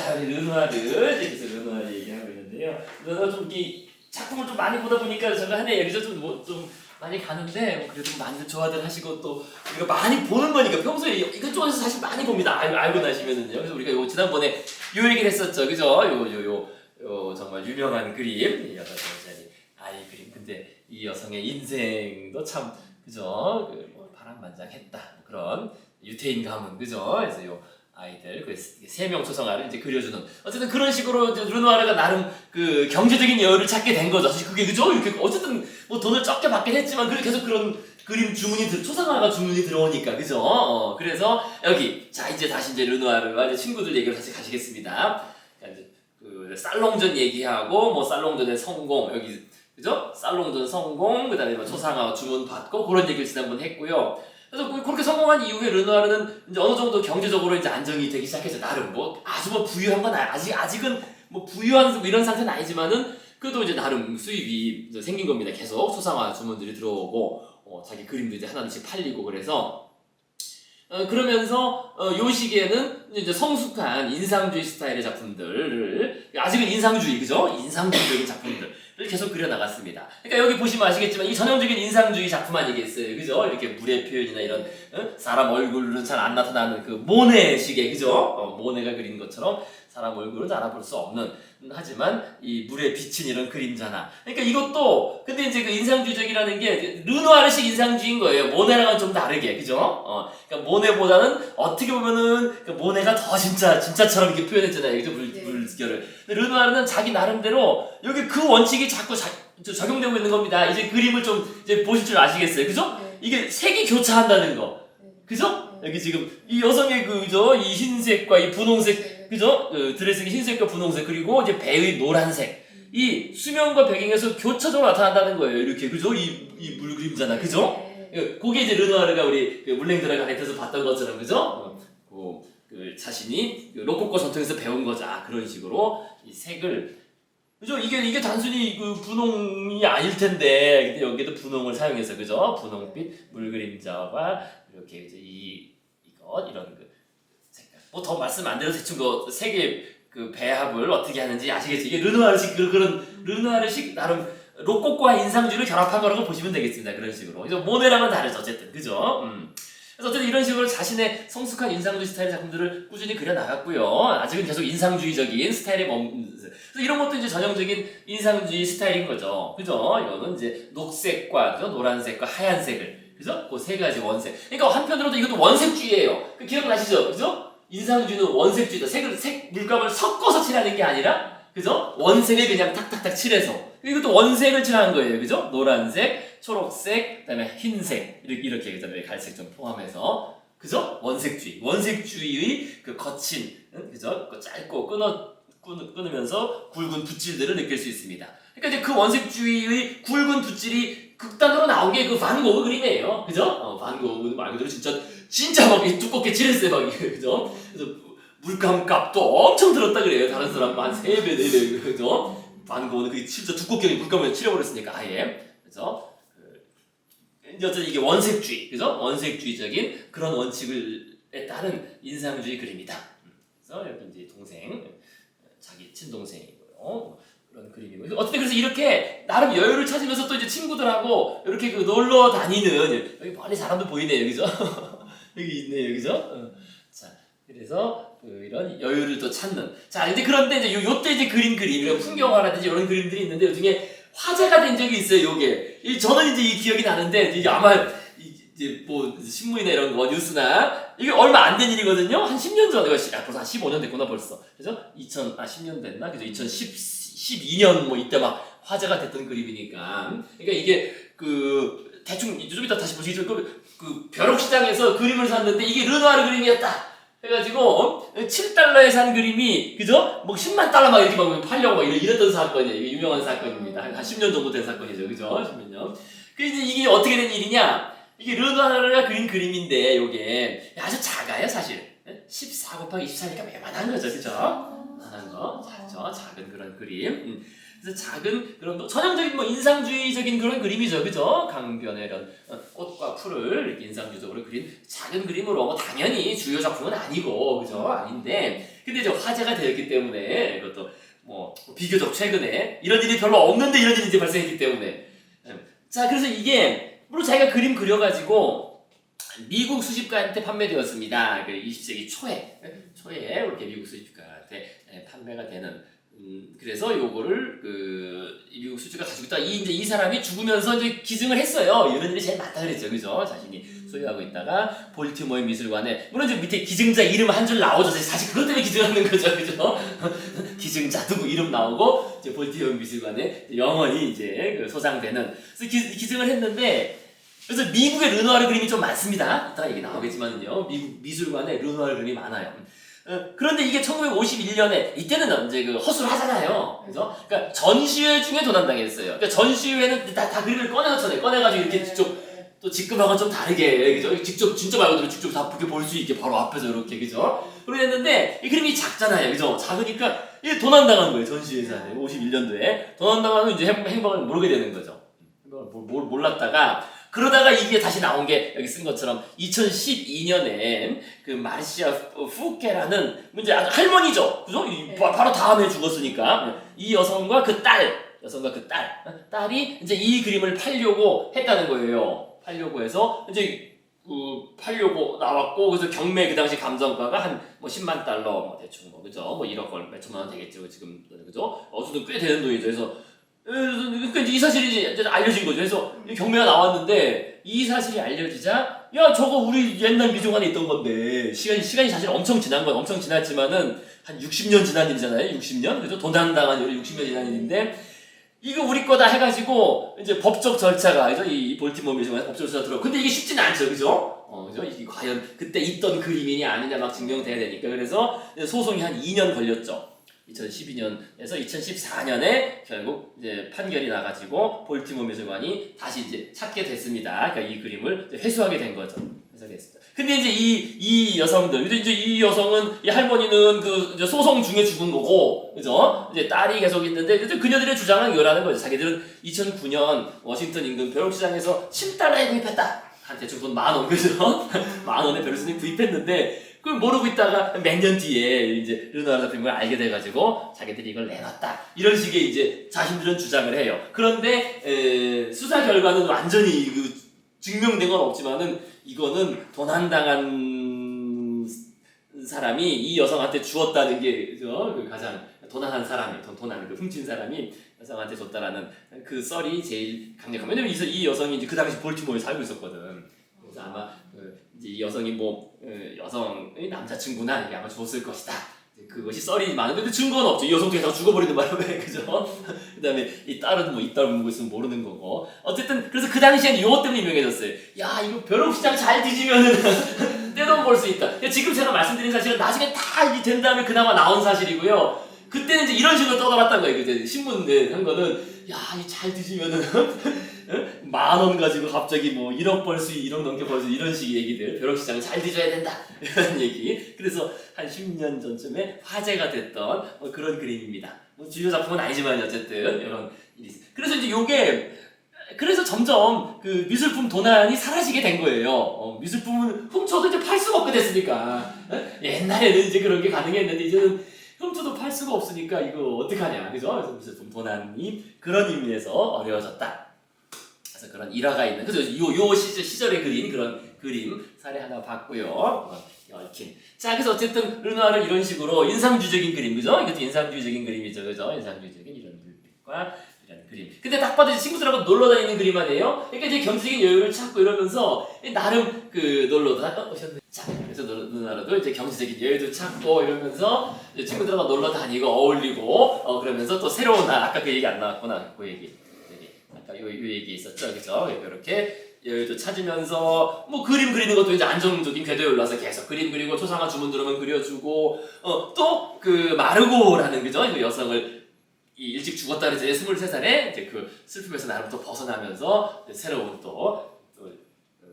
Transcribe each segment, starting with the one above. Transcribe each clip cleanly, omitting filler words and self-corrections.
자, 우리 르누아르, 그래서 르누아르 얘기하고 있는데요. 르누아르 좀 이 작품을 좀 많이 보다 보니까 제가 한 해 여기서 좀 많이 가는데 그래도 많이들 좋아들 하시고 또 우리가 많이 보는 거니까 평소에 이것저것에서 사실 많이 봅니다. 알고 나시면은요. 그래서 우리가 요 지난번에 요 얘기를 했었죠, 그죠? 요 정말 유명한 그림, 8살짜리 아이 그림. 근데 이 여성의 인생도 참 그죠? 뭐 파란만장했다 그런 유태인 가문, 그죠? 그래서 요 아이들 그 세 명 초상화를 이제 그려주는 어쨌든 그런 식으로 이제 르누아르가 나름 그 경제적인 여유를 찾게 된 거죠. 사실 그게 그죠? 이렇게 어쨌든 뭐 돈을 적게 받긴 했지만 계속 그런 그림 주문이 초상화가 주문이 들어오니까 그죠? 그래서 여기 자 이제 다시 이제 르누아르와 이제 친구들 얘기를 다시 가시겠습니다. 이제 그 살롱전 얘기하고 뭐 살롱전의 성공 여기 그죠? 살롱전 성공 그다음에 뭐 초상화 주문 받고 그런 얘기를 지난번에 했고요. 그래서 그렇게 성공한 이후에 르누아르는 이제 어느 정도 경제적으로 이제 안정이 되기 시작했죠. 나름 뭐 아주 뭐 부유한 건 아직은 뭐 부유한 뭐 이런 상태는 아니지만은 그래도 이제 나름 수입이 이제 생긴 겁니다. 계속 초상화 주문들이 들어오고 자기 그림도 이제 하나씩 팔리고 그래서 그러면서 요 시기에는 이제 성숙한 인상주의 스타일의 작품들을 아직은 인상주의 그죠? 인상주의적인 작품들 를 계속 그려나갔습니다. 그러니까 여기 보시면 아시겠지만 이 전형적인 인상주의 작품 아니겠어요, 그죠? 이렇게 물의 표현이나 이런 사람 얼굴은 잘 안 나타나는 그 모네식의 그죠? 모네가 그린 것처럼 사람 얼굴은 알아볼 수 없는 하지만 이 물에 비친 이런 그림자나 그러니까 이것도 근데 이제 그 인상주의적이라는 게 르누아르식 인상주의인 거예요. 모네랑은 좀 다르게 그죠? 그러니까 모네보다는 어떻게 보면은 그 모네가 더 진짜처럼 이렇게 표현했잖아요, 그죠? 물결을. 근데 르누아르는 자기 나름대로 여기 그 원칙이 자꾸 적용되고 있는 겁니다. 이제 그림을 좀 이제 보실 줄 아시겠어요, 그죠? 이게 색이 교차한다는 거, 그죠? 여기 지금 이 여성의 그죠? 이 흰색과 이 분홍색, 그죠? 드레스의 흰색과 분홍색 그리고 이제 배의 노란색, 이 수면과 배경에서 교차적으로 나타난다는 거예요. 이렇게 그죠? 이 물 그림자나 그죠? 그게 이제 르누아르가 우리 그 물랭드라 가레트에서 봤던 것처럼 그죠? 그 자신이 그 로코코 전통에서 배운 거죠. 그런 식으로 이 색을 그죠? 이게 단순히 그 분홍이 아닐 텐데 근데 여기도 분홍을 사용해서 그죠? 분홍빛 물 그림자와 이렇게 이제 이런 그 색깔. 뭐 더 말씀 안 드려도 대충 그 색의 그 배합을 어떻게 하는지 아시겠죠? 이게 르누아르식 그런 르누아르식 나름 로코코와 인상주의를 결합한 거라고 보시면 되겠습니다. 그런 식으로. 그래서 모네랑은 다르죠. 어쨌든 그죠? 그래서 어쨌든 이런 식으로 자신의 성숙한 인상주의 스타일의 작품들을 꾸준히 그려나갔고요. 아직은 계속 인상주의적인 스타일에 그래서 이런 것도 이제 전형적인 인상주의 스타일인 거죠. 그죠? 이거는 이제 녹색과 그죠? 노란색과 하얀색을 그죠? 그 세 가지 원색. 그러니까 한편으로도 이것도 원색주의예요. 그 기억나시죠? 그죠? 인상주의는 원색주의다. 색 물감을 섞어서 칠하는 게 아니라 그죠? 원색을 그냥 탁탁탁 칠해서 이것도 원색을 칠하는 거예요. 그죠? 노란색, 초록색, 그다음에 흰색 이렇게 그다음에 갈색 좀 포함해서 그죠? 원색주의의 그 거친 그죠? 그 짧고 끊으면서 굵은 붓질들을 느낄 수 있습니다. 그러니까 이제 그 원색주의의 굵은 붓질이 극단으로 나온 게 그 반 고흐 그림이에요. 그죠? 반 고흐는 말 그대로 진짜 막 두껍게 칠했어요. 막 그죠? 그래서 물감 값도 엄청 들었다 그래요. 다른 사람 한 3배, 4배 그죠? 반 고흐는 그게 진짜 두껍게 물감을 칠해버렸으니까 아예 그죠? 이제 어쨌든 이게 원색주의, 그죠? 원색주의적인 그런 원칙에 따른 인상주의 그림이다. 그래서 여기 이제 동생, 자기 친동생이고요. 그런 그림이고. 어쨌든 그래서 이렇게 나름 여유를 찾으면서 또 이제 친구들하고 이렇게 그 놀러 다니는 여기 멀리 사람도 보이네요, 그죠? 여기 있네요, 그죠? 자, 그래서 이런 여유를 또 찾는. 자, 이제 그런데 이제 요때 이제 그림, 풍경화라든지 이런 그림들이 있는데 요 중에 화제가 된 적이 있어요, 요게. 저는 이제 이 기억이 나는데, 이게 아마, 이제 뭐, 신문이나 이런 거, 뉴스나, 이게 얼마 안 된 일이거든요? 한 10년 전에, 벌써 한 15년 됐구나, 벌써. 그죠? 10년 됐나? 그죠? 2012년 뭐 이때 막 화제가 됐던 그림이니까. 그러니까 이게, 대충, 좀 이따 다시 보시겠지만, 그 벼룩시장에서 그림을 샀는데, 이게 르누아르 그림이었다! 해가지고 7달러에 산 그림이 그죠? 뭐 10만 달러 막 이렇게 막 팔려고 막 이랬던 사건이에요. 이게 유명한 사건입니다. 한 10년 정도 된 사건이죠, 그죠? 10몇 년. 그래서 이게 어떻게 된 일이냐? 이게 르누아르가 그린 그림인데 요게 아주 작아요, 사실. 14 곱하기 24니까 매만한 거죠, 그죠? 만한 거, 작은 그런 그림. 그래서 작은 그런 전형적인 뭐 인상주의적인 그런 그림이죠, 그죠? 강변의 이런 꽃과 풀을 이렇게 인상주의적으로 그린 작은 그림으로 뭐 당연히 주요 작품은 아니고, 그죠? 아닌데 근데 이제 화제가 되었기 때문에 이것도 뭐 비교적 최근에 이런 일이 별로 없는데 이런 일이 이제 발생했기 때문에 자 그래서 이게 물론 자기가 그림 그려가지고 미국 수집가한테 판매되었습니다. 20세기 초에 이렇게 미국 수집가한테 판매가 되는 그래서 요거를 미국 수집가 가지고 있다. 이 사람이 죽으면서 이제 기증을 했어요. 이런 일이 제일 많다 그랬죠, 그죠? 자신이 소유하고 있다가 볼티모어 미술관에 물론 이제 밑에 기증자 이름 한 줄 나오죠. 사실 그것 때문에 기증하는 거죠, 그죠? 기증자 누구 이름 나오고 이제 볼티모어 미술관에 영원히 이제 소장되는. 그래서 기증을 했는데. 그래서 미국의 르누아르 그림이 좀 많습니다. 이따가 얘기 나오겠지만요. 미국 미술관에 르누아르 그림이 많아요. 그런데 이게 1951년에 이때는 이제 허술을 하잖아요. 그래서 그러니까 전시회 중에 도난당했어요. 그러니까 전시회는 다 그림을 꺼내놓잖아요. 꺼내가지고 이렇게 직접 또 직급하고는 좀 다르게 그죠? 직접 진짜 말고도 직접 다 볼 수 있게 바로 앞에서 이렇게 그죠? 그렇게 했는데 이 그림이 작잖아요. 그죠? 작으니까 이게 도난당한 거예요. 전시회에서 51년도에 도난당하면 이제 행방을 모르게 되는 거죠. 행방을 몰랐다가 그러다가 이게 다시 나온 게 여기 쓴 것처럼 2012년에 그 마르시아 푸케라는 이제 아주 할머니죠, 그죠? 바로 다음에 죽었으니까 이 여성과 그 딸이 이제 이 그림을 팔려고 했다는 거예요. 팔려고 해서 이제 팔려고 나왔고 그래서 경매 그 당시 감정가가 한 뭐 10만 달러 뭐 대충 뭐 그죠? 뭐 1억 원 몇천만 원 되겠죠 지금 그죠? 어쨌든 꽤 되는 돈이죠. 그래서 그러니까 이제 이 사실이 이제 알려진 거죠. 그래서 경매가 나왔는데 이 사실이 알려지자 야 저거 우리 옛날 미술관에 있던 건데 시간이 사실 엄청 지난 건 엄청 지났지만은 한 60년 지난 일이잖아요. 60년 그죠? 도난당한 일이 60년 지난 일인데 이거 우리 거다 해가지고 이제 법적 절차가 그죠? 이 볼티모어 미술관에 법적 절차 들어. 근데 이게 쉽지는 않죠, 그죠? 그죠? 이게 과연 그때 있던 그림이냐 아니냐 막 증명돼야 되니까 그래서 소송이 한 2년 걸렸죠. 2012년에서 2014년에 결국 이제 판결이 나가지고 볼티모어 미술관이 다시 이제 찾게 됐습니다. 그러니까 이 그림을 회수하게 된 거죠. 회수했습니다. 근데 이제 이 여성들, 이제 이 여성은 이 할머니는 그 이제 소송 중에 죽은 거고, 그죠? 이제 딸이 계속 있는데 이제 그녀들의 주장은 이거라는 거죠. 자기들은 2009년 워싱턴 인근 벼룩시장에서 7달러에 구입했다. 한 대충 돈 10,000원, 그죠? 10,000원에 벼룩시장에 구입했는데. 그걸 모르고 있다가 몇 년 뒤에 이제 르누아르 잡힌 걸 알게 돼가지고 자기들이 이걸 내놨다 이런 식의 이제 자신들은 주장을 해요. 그런데 수사 결과는 완전히 증명된 건 없지만은 이거는 도난당한 사람이 이 여성한테 주었다는 게 그죠? 가장 도난한 사람이 도난을 훔친 사람이 여성한테 줬다라는 그 썰이 제일 강력한. 왜냐면 이 여성이 이제 그 당시 볼티모어에 살고 있었거든. 그래서 아마 이제 이 여성이 뭐 여성의 남자친구나 이게 아마 줬을 것이다. 그것이 썰이 많은데 증거는 없죠. 이 여성도 계속 죽어버리는 바람에 그죠? 그다음에 이 딸은 뭐 이딸 묻고 있으면 모르는 거고. 어쨌든 그래서 그 당시에는 이것 때문에 유명해졌어요. 야 이거 벼룩시장 잘 뒤지면은 떼돈 벌 수 있다. 지금 제가 말씀드린 사실은 나중에 다 된 다음에 그나마 나온 사실이고요. 그때는 이제 이런 식으로 떠돌았단 거예요. 이제 신문에 한 거는 야 이 잘 뒤지면은 10,000원 가지고 갑자기 뭐 1억 벌 수 1억 넘게 벌 수 이런 식의 얘기들. 벼룩시장을 잘 뒤져야 된다 이런 얘기. 그래서 한 10년 전쯤에 화제가 됐던 그런 그림입니다. 뭐 주요 작품은 아니지만 어쨌든 이런 일이 있어요. 그래서 이제 요게 그래서 점점 그 미술품 도난이 사라지게 된 거예요. 미술품은 훔쳐도 이제 팔 수가 없게 됐으니까. 옛날에는 이제 그런 게 가능했는데 이제는 훔쳐도 팔 수가 없으니까 이거 어떡하냐, 그죠? 그래서 미술품 도난이 그런 의미에서 어려워졌다. 그래서 그런 일화가 있는, 그죠? 요 시절에 그린 그런 그림 사례 하나 봤고요. 얽힌. 자, 그래서 어쨌든 르누아르는 이런 식으로 인상주의적인 그림, 그죠? 이것도 인상주의적인 그림이죠, 그죠? 인상주의적인 이런 물빛과 이런 그림. 근데 딱 봐도 친구들하고 놀러 다니는 그림 아니에요? 그러니까 이제 경제적인 여유를 찾고 이러면서 나름 놀러 오셨네. 자, 그래서 르누아르도 이제 경제적인 여유도 찾고 이러면서 친구들하고 놀러 다니고 어울리고 그러면서 또 새로운 아까 그 얘기 안 나왔구나. 그 얘기. 아까 요 얘기 있었죠, 그죠? 이렇게 여유도 찾으면서 뭐 그림 그리는 것도 이제 안정적인 궤도에 올라서 계속 그림 그리고 초상화 주문 들어오면 그려주고 또 그 마르고라는 그죠? 그 여성을 일찍 죽었다 그래서 23살에 이제 그 슬픔에서 나름부터 벗어나면서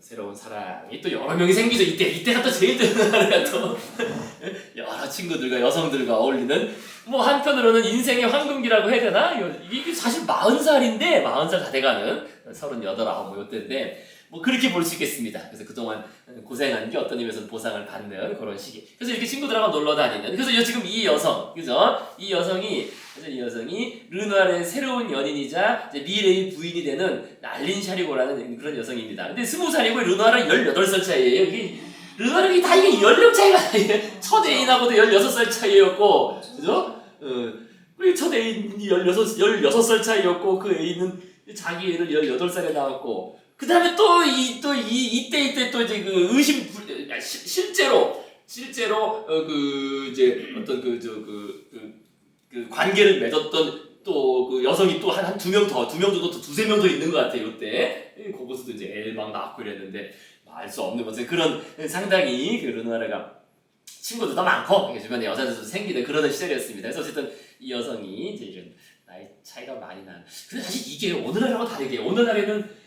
새로운 사랑이 또 여러 명이 생기죠. 이때가 또 제일 뜨는 또 여러 친구들과 여성들과 어울리는 뭐 한편으로는 인생의 황금기라고 해야 되나? 이게 사실 40살인데 40살 다 돼가는 38, 9 뭐 이때인데 뭐 그렇게 볼 수 있겠습니다. 그래서 그동안 고생한 게 어떤 의미에서는 보상을 받는 그런 시기. 그래서 이렇게 친구들하고 놀러 다니는. 그래서 지금 이 여성, 그죠? 이 여성이 르누아르의 새로운 연인이자 이제 미래의 부인이 되는 알린 샤리고라는 그런 여성입니다. 근데 20살이고 르누아르랑 18살 차이예요. 이게 르누아르가 다 이게 연령 차이가 첫 애인하고도 16살 차이였고, 그죠? 그리고 첫 애인이 16살 차이였고, 그 애인은 자기 애를 18살에 낳았고, 그 다음에 이때 또 이제 그 실제로 이제 어떤 그 관계를 맺었던 또 그 여성이 또 한 두 명 정도 두세 명 더 있는 것 같아요. 이때 거기서도 이제 애 막 낳고 이랬는데 알 수 없는 것은 그런 상당히 그 르누아르가 친구도 많고 주변에 여자들도 생기는 그런 시절이었습니다. 그래서 어쨌든 이 여성이 이제 이런 나이 차이가 많이 나는. 근데 사실 이게 오늘날하고 다르게 오늘날에는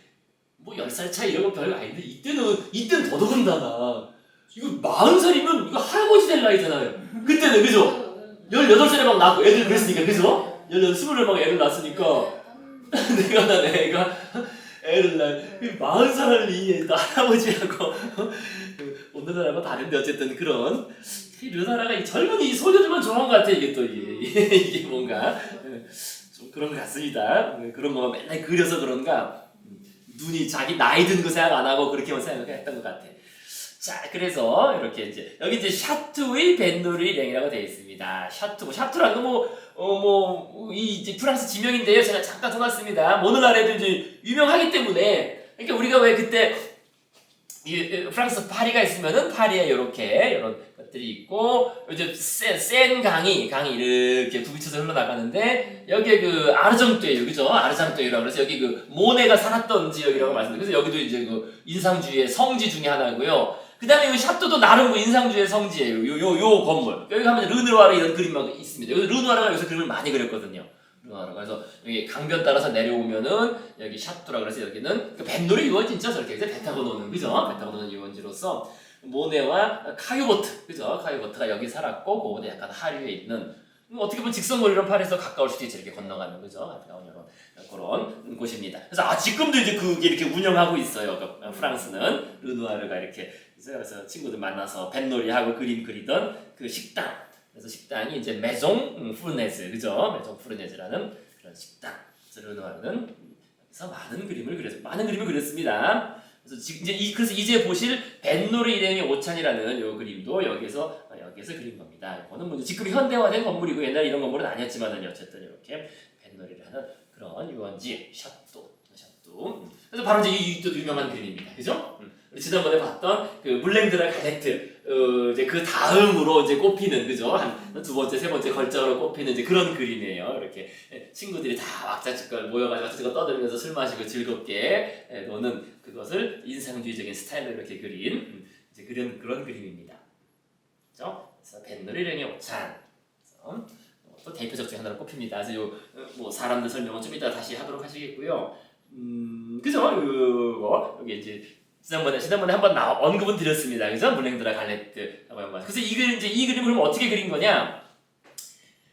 뭐 10살 차이 이런 거 별거 아닌데 이때는 더더군다나 이거 40살이면 이거 할아버지 될 나이잖아요. 그때는 그죠? 18살에 막 낳고 애들 그랬으니까 그죠? 20을 막 애를 낳았으니까 내가 애를 낳 40살이 할아버지하고 오늘날하고 다른데 어쨌든 그런 르누아르가 이 젊은 이 소녀들만 좋아한 것 같아. 이게 또 이게 뭔가 좀 그런 것 같습니다. 그런 거만 맨날 그려서 그런가 눈이 자기 나이 든 거 생각 안 하고 그렇게만 생각했던 것 같아. 자, 그래서 이렇게 이제 여기 이제 샤투의 벤노르이랭이라고 되어 있습니다. 샤투라는 이 이제 프랑스 지명인데요. 제가 잠깐 써놨습니다. 오늘날에도 이제 유명하기 때문에 그러니까 우리가 왜 그때 프랑스 파리가 있으면은 파리에 이런 것들이 있고 이제 센 강이 이렇게 부비쳐서 흘러나가는데 여기에 그 아르정뚜에유 그죠? 아르정뚜에유라고 그래서 여기 그 모네가 살았던 지역이라고 말씀드려요. 그래서 여기도 이제 그 인상주의의 성지 중에 하나고요. 그 다음에 이 샤토도 나름 그 인상주의의 성지예요. 요 건물. 여기 가면 르누아르 이런 그림만 있습니다. 여기 르누아르가 여기서 그림을 많이 그렸거든요. 그래서 여기 강변 따라서 내려오면은 여기 샤투라 그래서 여기는 그 뱃놀이 유원지죠. 저렇게 배 타고 노는 그죠? 배 타고 노는 유원지로서 모네와 카요보트 그죠? 카요보트가 여기 살았고 그거보다 약간 하류에 있는 어떻게 보면 직선거리로 파리에서 가까울 수도 있죠. 이렇게 건너가면 그죠? 가까운 그런 곳입니다. 그래서 지금도 이제 그게 이렇게 운영하고 있어요. 그 프랑스는 르누아르가 이렇게 그래서 친구들 만나서 뱃놀이하고 그림 그리던 그 식당. 그래서 식당이 이제 메종 푸르네즈 그죠? 메종 푸르네즈라는 그런 식당. 그래서 르누아르는 여기서 많은 그림을 그렸습니다. 그래서 이제 보실 뱃놀이 일행의 오찬이라는 요 그림도 여기서 그린 겁니다. 이거는 뭐 지금 현대화된 건물이고 옛날에 이런 건물은 아니었지만은 어쨌든 이렇게 뱃놀이를 하는 그런 유원지 샤또. 그래서 바로 이제 이 또 유명한 그림입니다. 그죠? 우리 지난번에 봤던 그 물랭드라 갈레트 이제 그 다음으로 이제 꼽히는 그죠? 한 두 번째, 세 번째 걸작으로 꼽히는 이제 그런 그림이에요. 이렇게 친구들이 다 왁자지껄 모여가지고 왁자지껄 떠들면서 술 마시고 즐겁게 노는 그것을 인상주의적인 스타일로 이렇게 그린 이제 그런 그림입니다. 그죠? 그래서 뱃놀이랭의 오찬. 또 대표적 중 하나로 꼽힙니다. 그래서 뭐 사람들 설명은 좀 이따 다시 하도록 하시겠고요. 그죠? 여기 이제 지난번에 한번 언급은 드렸습니다. 그죠? 물랭드라 갈레트. 그래서 이 그림을 그럼 어떻게 그린 거냐?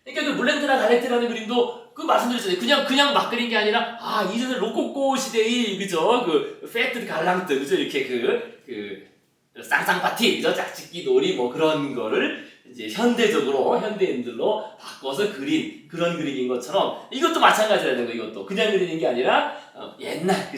그러니까 그 물랭드라 갈레트라는 그림도 그 말씀드렸잖아요. 그냥 막 그린 게 아니라 이전에 로코코 시대의 그죠? 그 페트 갈랑트 그죠? 이렇게 그 쌍쌍파티 그죠? 짝짓기 놀이 뭐 그런 거를 이제 현대인들로 바꿔서 그린 그런 그림인 것처럼 이것도 마찬가지라는 거. 이것도 그냥 그리는 게 아니라 옛날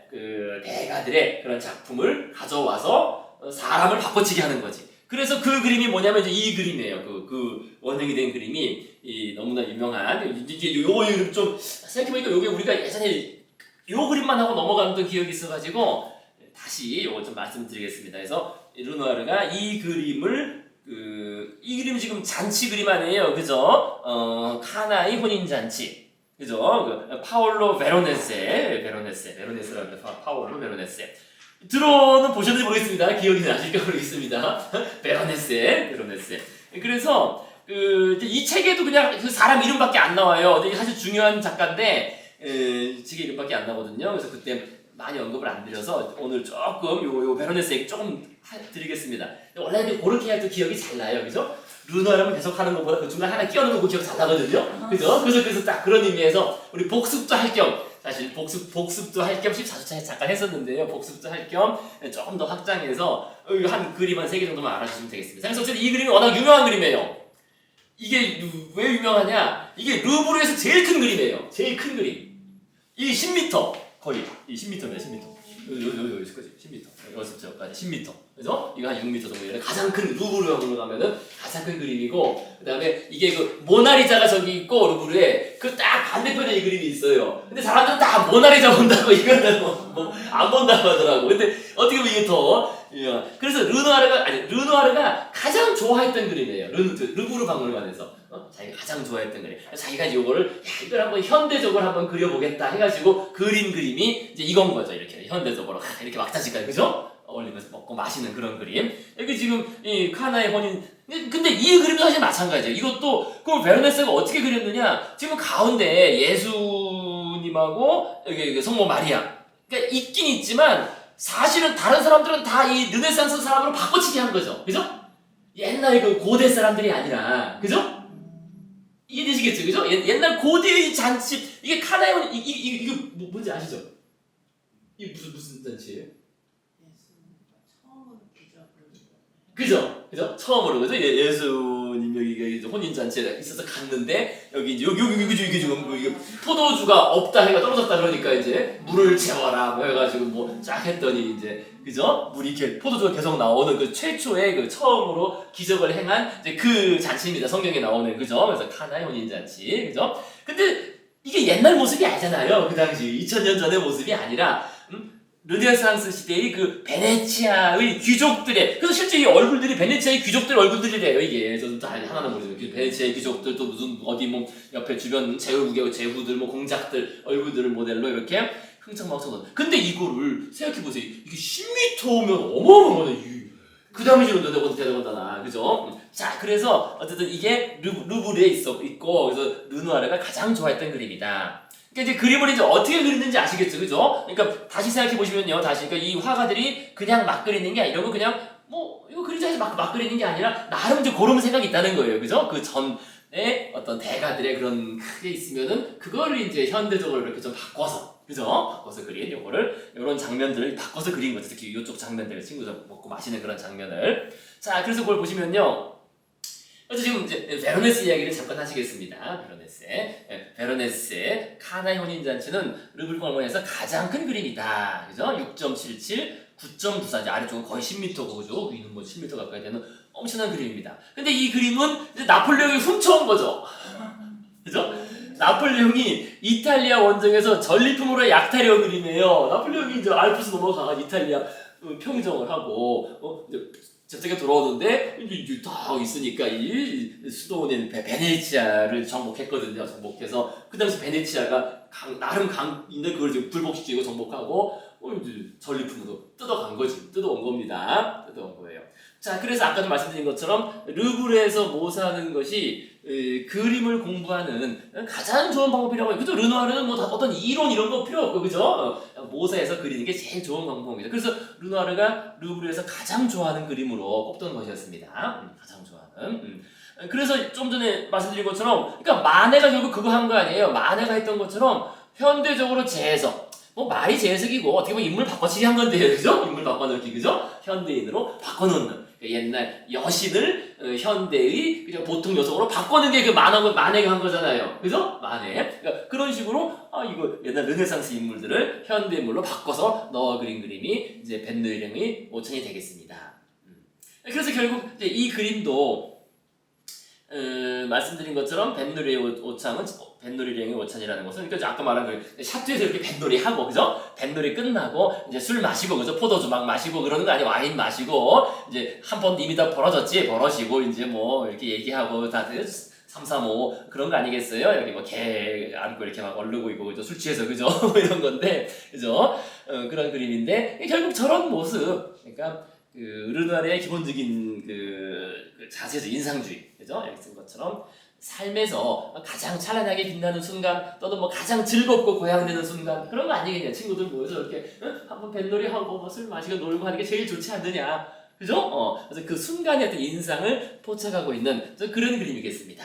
그 대가들의 그런 작품을 가져와서 사람을 바꿔치기 하는 거지. 그래서 그 그림이 뭐냐면 이제 이 그림이에요. 그 원형이 된 그림이 너무나 유명한 이게 요 그림 좀 생각해보니까 요게 우리가 예전에 요 그림만 하고 넘어갔던 기억이 있어가지고 다시 요거 좀 말씀드리겠습니다. 그래서 르누아르가 이 그림을 이 그림 지금 잔치 그림 아니에요, 그죠? 카나의 혼인 잔치, 그죠? 파올로 베로네세라고 합니다. 파올로 베로네세. 들어는 보셨는지 모르겠습니다. 기억이 나실까 모르겠습니다. 베로네세. 그래서 이 책에도 그냥 그 사람 이름밖에 안 나와요. 되게 사실 중요한 작가인데 책의 이름밖에 안 나거든요. 그래서 그때 많이 언급을 안 드려서 오늘 조금 요 베로네스 얘기 조금 드리겠습니다. 원래 그렇게 할 때 기억이 잘 나요, 그죠? 르누아르만 계속 하는 것보다 그 중간 하나 끼워넣는 거 기억 잘 나거든요, 그죠? 그래서 딱 그런 의미에서 우리 복습도 할 겸 사실 복습도 할 겸 14주차에 잠깐 했었는데요. 복습도 할 겸 조금 더 확장해서 한 그림 한 3개 정도만 알아주시면 되겠습니다. 그래서 어쨌든 이 그림이 워낙 유명한 그림이에요. 이게 왜 유명하냐? 이게 루브르에서 제일 큰 그림이에요. 제일 큰 그림. 이 10m 거의 이 10m입니다. 10m. 여기까지 10m. 여기서부터까지 10m. 그래서 이거 한 6m 정도. 가장 큰 루브르형으로 가면은 가장 큰 그림이고, 그다음에 이게 그 모나리자가 저기 있고 루브르에 그 딱 반대편에 이 그림이 있어요. 근데 사람들은 다 모나리자 본다고 이거는 안 본다고 하더라고. 근데 어떻게 보면 이게 더 그래서 르누아르가 가장 좋아했던 그림이에요. 루브르 박물관에서 자기가 가장 좋아했던 그림. 자기가 이거를 이걸 한번 현대적으로 한번 그려보겠다 해가지고 그린 그림이 이제 이건 거죠. 이렇게 현대적으로 이렇게 막자지까지 그죠? 어울리면서 먹고 마시는 그런 그림. 여기 지금 이 카나의 혼인. 근데 이 그림도 사실 마찬가지예요. 이것도 그럼 베르네스가 어떻게 그렸느냐? 지금 가운데 예수님하고 여기 성모 마리아. 그러니까 있긴 있지만 사실은 다른 사람들은 다 이 르네상스 사람으로 바꿔치기 한 거죠. 그죠? 옛날 그 고대 사람들이 아니라 그죠? 이해되시겠죠? 그죠? 옛날 고대의 잔치. 이게 카나의 혼인. 이거 뭔지 아시죠? 이게 무슨 잔치예요? 그죠? 그죠? 처음으로, 그죠? 예수님 여기 혼인잔치에 있어서 갔는데, 여기 이제, 이게 지금, 이게 포도주가 없다 해가 떨어졌다 그러니까 이제, 물을 채워라, 뭐 해가지고 뭐 쫙 했더니 이제, 그죠? 물이 이렇게, 포도주가 계속 나오는 그 최초의 그 처음으로 기적을 행한 이제 그 잔치입니다. 성경에 나오는, 그죠? 그래서 카나의 혼인잔치, 그죠? 근데 이게 옛날 모습이 아니잖아요. 그 당시, 2000년 전의 모습이 아니라, 르네상스 시대의 그 베네치아의 귀족들의, 그래서 실제 이 얼굴들이 베네치아의 귀족들 얼굴들이래요. 이게 저도 다 하나는 모르죠. 베네치아의 귀족들 또 무슨 어디 뭐 옆에 주변 제후들 뭐 공작들 얼굴들을 모델로 이렇게 흥청망청. 근데 이거를 생각해 보세요. 이게 10m면 어마어마한 거네. 그 당시로 대단하다, 그죠? 자, 그래서 어쨌든 이게 루브르에 있고, 그래서 르누아르가 가장 좋아했던 그림이다. 그러니까 이제 그림을 이제 어떻게 그리는지 아시겠죠, 그죠? 그러니까 다시 생각해 보시면요, 그러니까 이 화가들이 그냥 막 그리는 게 아니라, 그냥 뭐 이거 그리자 해서 막 그리는 게 아니라 나름 이제 그런 생각이 있다는 거예요, 그죠? 그 전에 어떤 대가들의 그런 크게 있으면은 그거를 이제 현대적으로 이렇게 좀 바꿔서, 그죠? 바꿔서 그린 요런 장면들을 바꿔서 그린 거죠. 특히 이쪽 장면들, 친구들 먹고 마시는 그런 장면을. 자, 그래서 그걸 보시면요. 그래서 지금 이제 베르네스 이야기를 잠깐 하시겠습니다. 베르네스의 카나의 혼인잔치는 루브르 박물관에서 가장 큰 그림이다. 그죠? 6.77, 9.94, 이제 아래쪽은 거의 10m 그죠? 위는 뭐 10m 가까이 되는 엄청난 그림입니다. 근데 이 그림은 이제 나폴레옹이 훔쳐온 거죠. 그죠? 나폴레옹이 이탈리아 원정에서 전리품으로 약탈해온 그림이에요. 나폴레옹이 이제 알프스 넘어가 이탈리아 평정을 하고 저쪽에 돌아오는데 이제 딱 있으니까 이 수도원인 베네치아를 정복했거든요. 정복해서 그 당시 베네치아가 나름 강인데 그걸 지금 불복시키고 정복하고 이제 전리품으로 뜯어온 겁니다. 뜯어온 거예요. 자, 그래서 아까도 말씀드린 것처럼 루브르에서 모사하는 것이 그림을 공부하는 가장 좋은 방법이라고 해요. 그죠? 르누아르는 뭐 어떤 이론 이런 거 필요 없고, 그죠? 모사에서 그리는 게 제일 좋은 방법입니다. 그래서 르누아르가 루브르에서 가장 좋아하는 그림으로 꼽던 것이었습니다. 가장 좋아하는. 그래서 좀 전에 말씀드린 것처럼, 그러니까 마네가 결국 그거 한 거 아니에요. 마네가 했던 것처럼 현대적으로 재해석. 뭐 말이 재해석이고 어떻게 보면 인물 바꿔치기 한 건데요, 그죠? 인물 바꿔넣기, 그죠? 현대인으로 바꿔놓는. 옛날 여신을 현대의 그냥 보통 여성으로 바꾸는 게 그 만해가 한 거잖아요. 그죠? 만해. 그러니까 그런 식으로 이거 옛날 르네상스 인물들을 현대 인물로 바꿔서 넣어 그린 그림이 이제 벤누이령의 오천이 되겠습니다. 그래서 결국 이제 이 그림도 말씀드린 것처럼 벤누리령의 오찬이라는 것은, 그러니까 아까 말한 그 샤투에서 이렇게 뱃놀이 하고, 그죠? 뱃놀이 끝나고 이제 술 마시고, 그죠? 포도주 막 마시고 그러는 거 아니에요. 와인 마시고 이제 한 번 이미 다 벌어지고 이제 뭐 이렇게 얘기하고 다들 335 그런 거 아니겠어요? 여기 뭐 개 안고 이렇게 막 얼르고 있고, 그죠? 술 취해서, 그죠? 이런 건데, 그죠? 그런 그림인데 결국 저런 모습, 그러니까 그 르누아르의 기본적인 그 자세죠. 인상주의, 그죠? 여기 쓴 것처럼 삶에서 가장 찬란하게 빛나는 순간, 또는 뭐 가장 즐겁고 고향되는 순간, 그런 거 아니겠냐? 친구들 모여서 이렇게 한번 뱃놀이 하고 뭐 술 마시고 놀고 하는 게 제일 좋지 않느냐? 그죠? 그래서 그 순간의 어떤 인상을 포착하고 있는 그런 그림이겠습니다.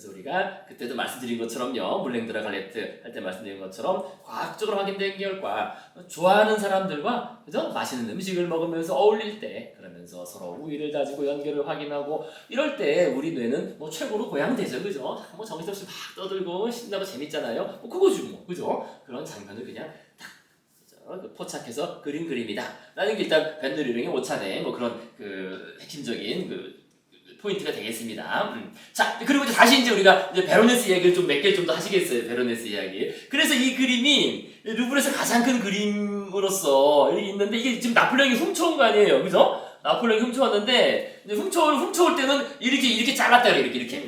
그래서 우리가 그때도 말씀드린 것처럼요, 물랭드라 갈레트 할 때 말씀드린 것처럼 과학적으로 확인된 결과 좋아하는 사람들과 그죠? 맛있는 음식을 먹으면서 어울릴 때, 그러면서 서로 우위를 다지고 연결을 확인하고 이럴 때 우리 뇌는 뭐 최고로 고양되죠, 그죠? 뭐 정신없이 막 떠들고 신나고 재밌잖아요. 뭐 그거지 뭐, 그죠? 그런 장면을 그냥 딱 포착해서 그린 그림이다 라는 게 일단 밴드리링의 오찬의 뭐 그런 그 핵심적인 그 포인트가 되겠습니다. 자, 그리고 이제 다시 이제 우리가 이제 베로네스 이야기를 좀 몇 개 좀 더 하시겠어요. 베로네스 이야기. 그래서 이 그림이 루브르에서 가장 큰 그림으로서 여기 있는데 이게 지금 나폴레옹이 훔쳐온 거 아니에요, 그죠? 나폴레옹이 훔쳐왔는데 이제 훔쳐올 때는 이렇게 잘랐다 그래, 이렇게.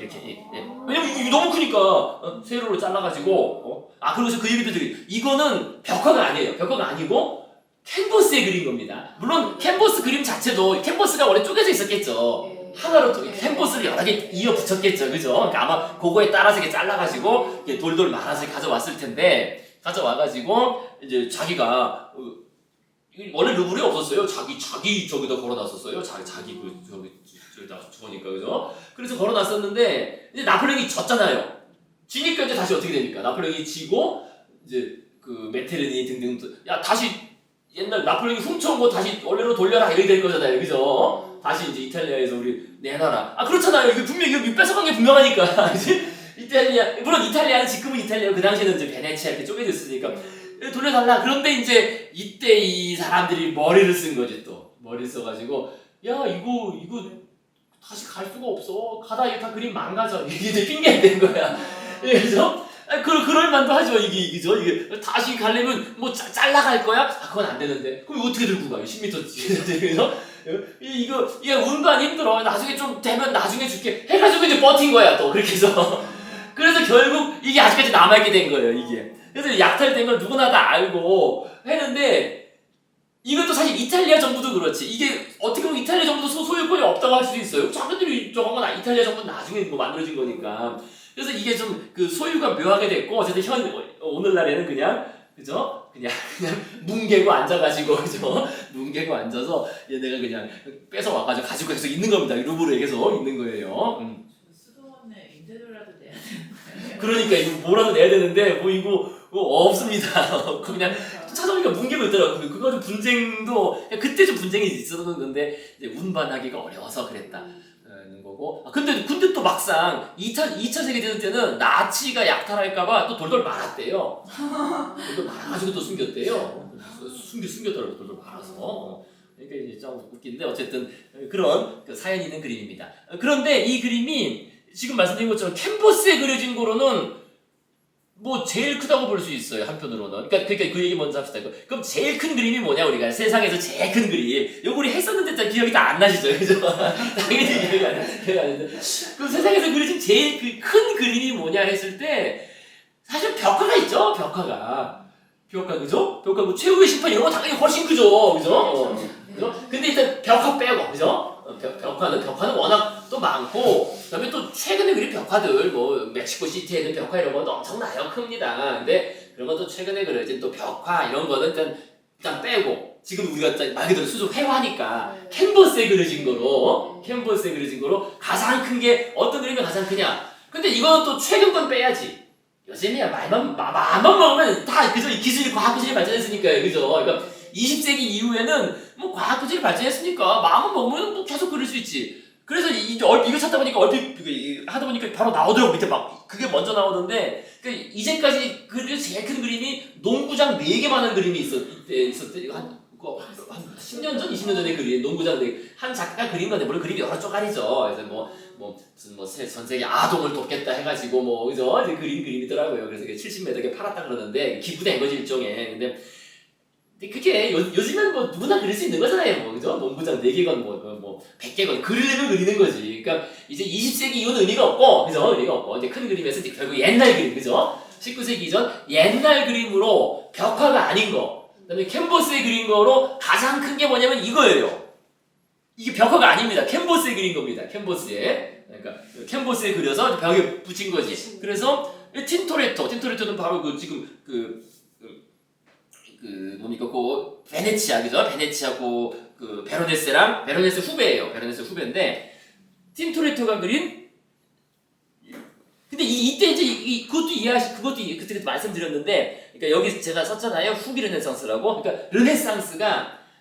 예. 왜냐면 이게 너무 크니까 세로로 잘라가지고. 그리고 그 얘기도 드리. 이거는 벽화가 아니에요. 벽화가 아니고 캔버스에 그린 겁니다. 물론 캔버스 그림 자체도 캔버스가 원래 쪼개져 있었겠죠. 하나로 또 캔버스를 여러 개 이어 붙였겠죠, 그죠? 그러니까 아마 그거에 따라서 이렇게 잘라가지고 이렇게 돌돌 말아서 가져왔을 텐데 가져와가지고 이제 자기가 원래 루브르에 없었어요. 자기 저기다 걸어놨었어요. 자기 저기다 저거니까, 그죠? 그래서 걸어놨었는데 이제 나폴레옹이 졌잖아요. 지니까 이제 다시 어떻게 됩니까? 나폴레옹이 지고 이제 그 메테르니 등등 야 다시 옛날 나폴레옹이 훔쳐온 거 다시 원래로 돌려라 이렇게 될 거잖아요, 그죠? 다시 이제 이탈리아에서 우리 내놔라. 그렇잖아요. 이거 분명히 이거 뺏어간 게 분명하니까. 이탈리아 물론 이탈리아는 지금은 이탈리아 그 당시에는 이제 베네치아 이렇게 쪼개져 있으니까 돌려달라. 그런데 이제 이때 이 사람들이 머리를 쓴 거지 또 머리를 써가지고 야 이거 다시 갈 수가 없어. 가다 이거 다 그림 망가져. 이게 핑계가 된 거야. 그래서 그럴 만도 하죠. 이게 다시 가려면 뭐 잘라갈 거야? 그건 안 되는데. 그럼 어떻게 들고 가요? 10m 그래서 이게 운반 힘들어. 나중에 좀 되면 나중에 줄게. 해가지고 이제 버틴 거야 또 그렇게 해서. 그래서 결국 이게 아직까지 남아있게 된 거예요 이게. 그래서 약탈된 걸 누구나 다 알고 했는데 이것도 사실 이탈리아 정부도 그렇지. 이게 어떻게 보면 이탈리아 정부도 소유권이 없다고 할 수도 있어요. 자기들이 저건 건 이탈리아 정부는 나중에 뭐 만들어진 거니까. 그래서 이게 좀 그 소유가 묘하게 됐고 어쨌든 오늘날에는 그죠? 그냥 뭉개고 앉아가지고 그죠? 뭉개고 앉아서 얘네가 그냥 뺏어 와가지고 가지고 계속 있는 겁니다. 루브르에 계속 있는 거예요. 수도원에 임대료라도 내야 되는 거예요. 그러니까 이거 뭐라도 내야 되는데 뭐 이거 없습니다. 그냥 찾아보니까 뭉개고 있더라고요. 그거 좀 분쟁도 그때 좀 분쟁이 있었던 건데 이제 운반하기가 어려워서 그랬다. 거고. 근데 또 막상 2차 세계대전 때는 나치가 약탈할까봐 또 돌돌 말았대요. 돌돌 말아가지고 또 숨겼대요. 숨겼더라고요. 돌돌 말아서. 그러니까 이제 좀 웃긴데 어쨌든 그런 사연이 있는 그림입니다. 그런데 이 그림이 지금 말씀드린 것처럼 캔버스에 그려진 거로는 뭐 제일 크다고 볼 수 있어요 한편으로는. 그러니까 그 얘기 먼저 합시다. 그럼 제일 큰 그림이 뭐냐 우리가 세상에서 제일 큰 그림. 요거 우리 했었는데 기억이 다 안 나시죠, 그죠? 당연히 기억이 안 나는데. 그 세상에서 그려진 제일 큰 그림이 뭐냐 했을 때 사실 벽화가 있죠, 벽화 그죠? 벽화 뭐 최후의 심판 이런 거 당연히 훨씬 크죠, 그죠? 그죠? 근데 일단 벽화 빼고, 그죠? 벽화는 워낙 또 많고, 그다음에 또 최근에 그린 벽화들, 뭐 멕시코 시티에 있는 벽화 이런 것도 엄청나요, 큽니다. 근데 그런 것도 최근에 그려진 또 벽화 이런 거는 일단 빼고, 지금 우리가 말 그대로 수족 회화니까 캔버스에 그려진 거로 가장 큰 게 어떤 그림이 가장 크냐? 근데 이거는 또 최근 건 빼야지. 요즘이야 마음만 먹으면 다 그저 과학 기술이 발전했으니까요, 그죠? 그러니까 20세기 이후에는 뭐 과학 기술이 발전했으니까 마음만 먹으면 뭐 계속 그릴 수 있지. 그래서 이거 찾다 보니까 하다 보니까 바로 나오더라고. 밑에 막 그게 먼저 나오던데 이제까지 제일 큰 그림이 농구장 4개만한 그림이 있었대. 한 10년 전, 20년 전에 그린 농구장 한 작가가 그린 건데 물론 그림이 여러 쪼가리죠. 그래서 전 세계 아동을 돕겠다 해가지고 그죠? 이제 그림이더라고요. 그래서 70m에 팔았다 그러는데 기부된 거지 일종의. 근데 그게 요즘엔 뭐 누구나 그릴 수 있는 거잖아요, 그죠? 농구장 4개건 100개건 그리려면 그리는 거지. 그러니까 이제 20세기 이후는 의미가 없고, 그죠? 의미가 없고 이제 큰 그림에서 이제 결국 옛날 그림, 그죠? 19세기 이전 옛날 그림으로 벽화가 아닌 거. 그다음에 캔버스에 그린 거로 가장 큰 게 뭐냐면 이거예요. 이게 벽화가 아닙니다. 캔버스에 그린 겁니다. 캔버스에. 그러니까 캔버스에 그려서 벽에 붙인 거지. 그래서 틴토레토는 바로 지금 뭡니까 베네치아, 그죠? 베네치아고 베로네스 후배예요. 베로네스 후배인데 틴토레토가 그린 이때 이제 그것도 그때 말씀드렸는데, 그러니까 여기 제가 썼잖아요. 후기 르네상스라고. 그러니까